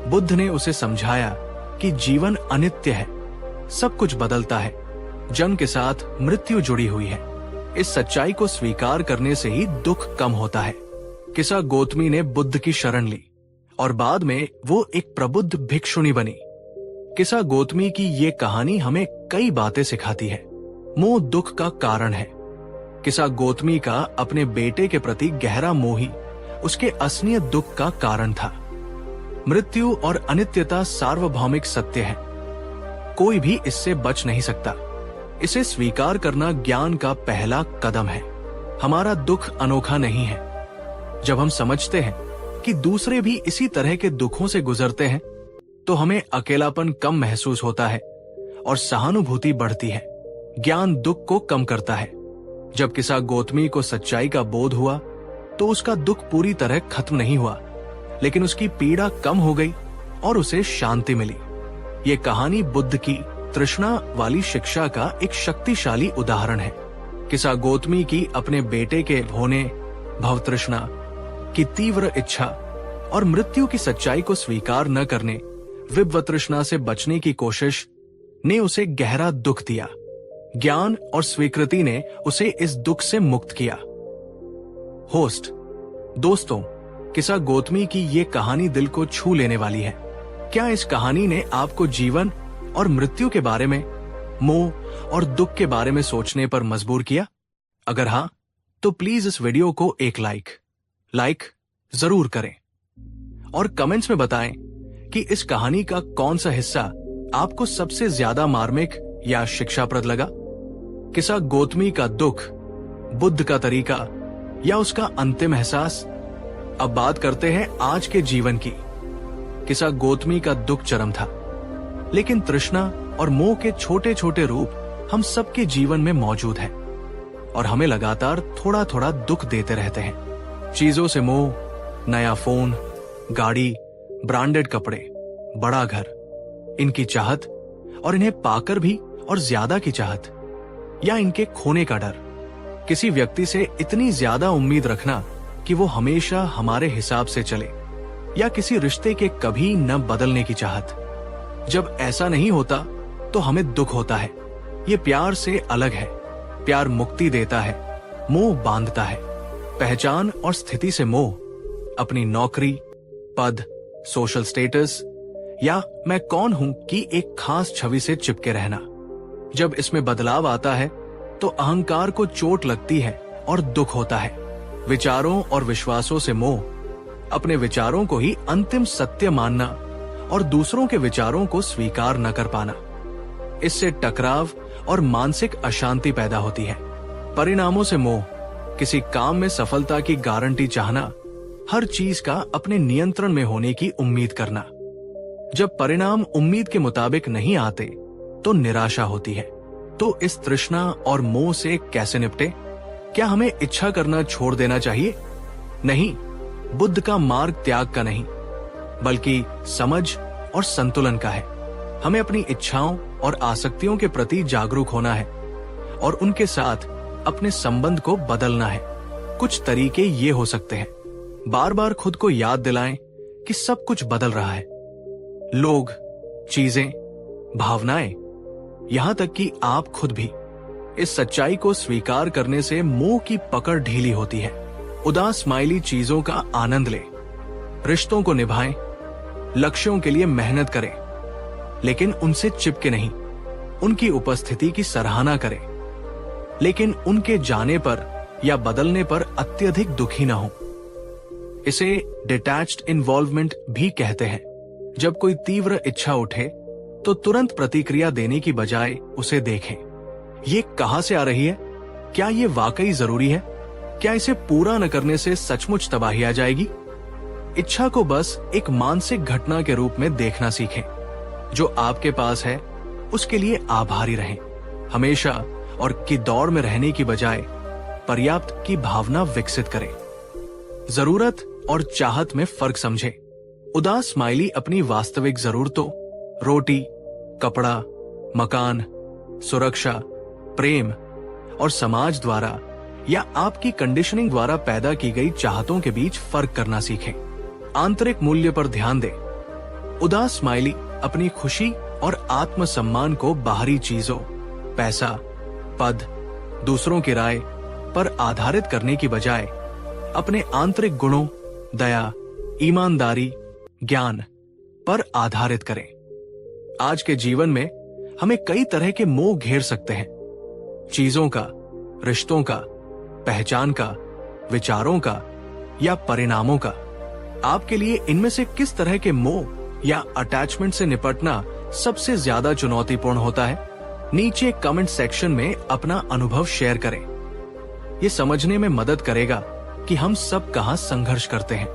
बुद्ध ने उसे समझाया कि जीवन अनित्य है, सब कुछ बदलता है, जन्म के साथ मृत्यु जुड़ी हुई है। इस सच्चाई को स्वीकार करने से ही दुख कम होता है। किसा गौतमी ने बुद्ध की शरण ली और बाद में वो एक प्रबुद्ध भिक्षुणी बनी। किसा गौतमी की ये कहानी हमें कई बातें सिखाती है। मोह दुख का कारण है। किसा गौतमी का अपने बेटे के प्रति गहरा मोह ही उसके असनीय दुख का कारण था। मृत्यु और अनित्यता सार्वभौमिक सत्य है, कोई भी इससे बच नहीं सकता। इसे स्वीकार करना ज्ञान का पहला कदम है। हमारा दुख अनोखा नहीं है। जब हम समझते हैं कि दूसरे भी इसी तरह के दुखों से गुजरते हैं, तो हमें अकेलापन कम महसूस होता है और सहानुभूति बढ़ती है। ज्ञान दुख को कम करता है। जब किसा गौतमी को सच्चाई का बोध हुआ, तो उसका दुख पूरी तरह खत्म नहीं हुआ, लेकिन उसकी पीड़ा कम हो गई और उसे शांति मिली। ये कहानी बुद्ध की तृष्णा वाली शिक्षा का एक शक्तिशाली उदाहरण है। किसा गौतमी की अपने बेटे के होने, भवतृष्णा की तीव्र इच्छा और मृत्यु की सच्चाई को स्वीकार न करने, विभवतृष्णा से बचने की कोशिश ने उसे गहरा दुख दिया। ज्ञान और स्वीकृति ने उसे इस दुख से मुक्त किया। होस्ट, दोस्तों, किसा गौतमी की ये कहानी दिल को छू लेने वाली है। क्या इस कहानी ने आपको जीवन और मृत्यु के बारे में, मोह और दुख के बारे में सोचने पर मजबूर किया? अगर हाँ, तो प्लीज इस वीडियो को एक लाइक जरूर करें और कमेंट्स में बताएं कि इस कहानी का कौन सा हिस्सा आपको सबसे ज्यादा मार्मिक या शिक्षाप्रद लगा। किसा गौतमी का दुख, बुद्ध का तरीका या उसका अंतिम एहसास? अब बात करते हैं आज के जीवन की। किसा गौतमी का दुख चरम था, लेकिन तृष्णा और मोह के छोटे छोटे रूप हम सबके जीवन में मौजूद है और हमें लगातार थोड़ा थोड़ा दुख देते रहते हैं। चीजों से मोह, नया फोन, गाड़ी, ब्रांडेड कपड़े, बड़ा घर, इनकी चाहत और इन्हें पाकर भी और ज्यादा की चाहत, या इनके खोने का डर। किसी व्यक्ति से इतनी ज्यादा उम्मीद रखना कि वो हमेशा हमारे हिसाब से चले, या किसी रिश्ते के कभी न बदलने की चाहत। जब ऐसा नहीं होता तो हमें दुख होता है। ये प्यार से अलग है। प्यार मुक्ति देता है, मोह बांधता है। पहचान और स्थिति से मोह, अपनी नौकरी, पद, सोशल स्टेटस या मैं कौन हूं की एक खास छवि से चिपके रहना। जब इसमें बदलाव आता है तो अहंकार को चोट लगती है और दुख होता है। विचारों और विश्वासों से मोह, अपने विचारों को ही अंतिम सत्य मानना और दूसरों के विचारों को स्वीकार न कर पाना। इससे टकराव और मानसिक अशांति पैदा होती है। परिणामों से मोह, किसी काम में सफलता की गारंटी चाहना, हर चीज का अपने नियंत्रण में होने की उम्मीद करना। जब परिणाम उम्मीद के मुताबिक नहीं आते तो निराशा होती है। तो इस तृष्णा और मोह से कैसे निपटे? क्या हमें इच्छा करना छोड़ देना चाहिए? नहीं, बुद्ध का मार्ग त्याग का नहीं, बल्कि समझ और संतुलन का है। हमें अपनी इच्छाओं और आसक्तियों के प्रति जागरूक होना है और उनके साथ अपने संबंध को बदलना है। कुछ तरीके ये हो सकते हैं। बार बार खुद को याद दिलाएं कि सब कुछ बदल रहा है। लोग, चीजें, भावनाएं, यहां तक कि आप खुद भी। इस सच्चाई को स्वीकार करने से मोह की पकड़ ढीली होती है। उदास स्माइली चीजों का आनंद लें, रिश्तों को निभाएं, लक्ष्यों के लिए मेहनत करें, लेकिन उनसे चिपके नहीं। उनकी उपस्थिति की सराहना करें, लेकिन उनके जाने पर या बदलने पर अत्यधिक दुखी न हो। इसे डिटैच्ड इन्वॉल्वमेंट भी कहते हैं। जब कोई तीव्र इच्छा उठे तो तुरंत प्रतिक्रिया देने की बजाय उसे देखें। ये कहां से आ रही है? क्या ये वाकई जरूरी है? क्या इसे पूरा न करने से सचमुच तबाही आ जाएगी? इच्छा को बस एक मानसिक घटना के रूप में देखना सीखें। जो आपके पास है उसके लिए आभारी रहें। हमेशा और की दौड़ में रहने की बजाय पर्याप्त की भावना विकसित करें। जरूरत और चाहत में फर्क समझें। उदास स्माइली अपनी वास्तविक जरूरतों, रोटी, कपड़ा, मकान, सुरक्षा, प्रेम और समाज द्वारा या आपकी कंडीशनिंग द्वारा पैदा की गई चाहतों के बीच फर्क करना सीखें। आंतरिक मूल्य पर ध्यान दें। उदास स्माइली अपनी खुशी और आत्मसम्मान को बाहरी चीजों, पैसा, पद, दूसरों की राय पर आधारित करने की बजाय अपने आंतरिक गुणों, दया, ईमानदारी, ज्ञान पर आधारित करें। आज के जीवन में हमें कई तरह के मोह घेर सकते हैं। चीजों का, रिश्तों का, पहचान का, विचारों का या परिणामों का। आपके लिए इनमें से किस तरह के मोह या अटैचमेंट से निपटना सबसे ज्यादा चुनौतीपूर्ण होता है? नीचे कमेंट सेक्शन में अपना अनुभव शेयर करें। ये समझने में मदद करेगा कि हम सब कहां संघर्ष करते हैं।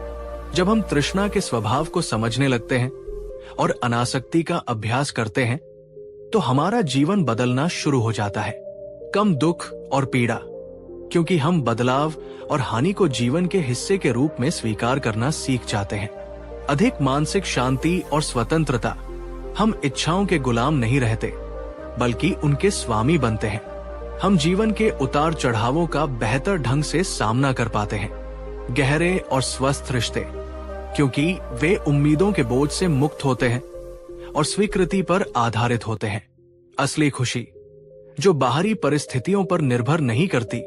जब हम तृष्णा के स्वभाव को समझने लगते हैं और अनासक्ति का अभ्यास करते हैं तो हमारा जीवन बदलना शुरू हो जाता है। कम दुख और पीड़ा, क्योंकि हम बदलाव और हानि को जीवन के हिस्से के रूप में स्वीकार करना सीख जाते हैं। अधिक मानसिक शांति और स्वतंत्रता, हम इच्छाओं के गुलाम नहीं रहते बल्कि उनके स्वामी बनते हैं। हम जीवन के उतार चढ़ावों का बेहतर ढंग से सामना कर पाते हैं। गहरे और स्वस्थ रिश्ते, क्योंकि वे उम्मीदों के बोझ से मुक्त होते हैं और स्वीकृति पर आधारित होते हैं। असली खुशी, जो बाहरी परिस्थितियों पर निर्भर नहीं करती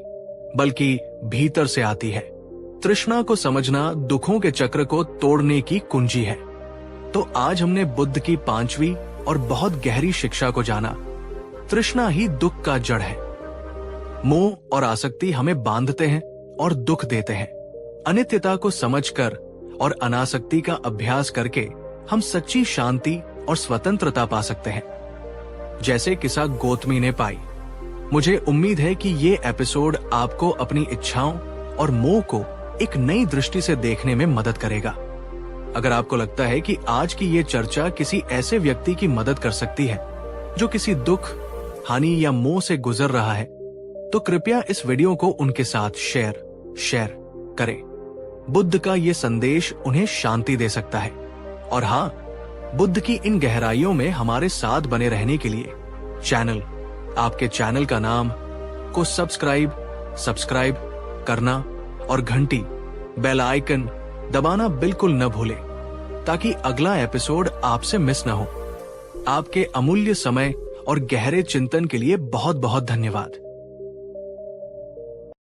बल्कि भीतर से आती है। तृष्णा को समझना दुखों के चक्र को तोड़ने की कुंजी है। तो आज हमने बुद्ध की 5वीं और बहुत गहरी शिक्षा को जाना। तृष्णा ही दुख का जड़ है। मोह और आसक्ति हमें बांधते हैं और दुख देते हैं। अनित्यता को समझकर और अनासक्ति का अभ्यास करके हम सच्ची शांति और स्वतंत्रता पा सकते हैं, जैसे किसा गौतमी ने पाई। मुझे उम्मीद है कि ये एपिसोड आपको अपनी इच्छाओं और मोह को एक नई दृष्टि से देखने में मदद करेगा। अगर आपको लगता है कि आज की ये चर्चा किसी ऐसे व्यक्ति की मदद कर सकती है जो किसी दुख, हानि या मोह से गुजर रहा है, तो कृपया इस वीडियो को उनके साथ शेयर करें। बुद्ध का ये संदेश उन्हें शांति दे सकता है। और हाँ, बुद्ध की इन गहराइयों में हमारे साथ बने रहने के लिए आपके चैनल का नाम को सब्सक्राइब करना और घंटी बेल आइकन दबाना बिल्कुल न भूलें, ताकि अगला एपिसोड आपसे मिस न हो। आपके अमूल्य समय और गहरे चिंतन के लिए बहुत बहुत धन्यवाद।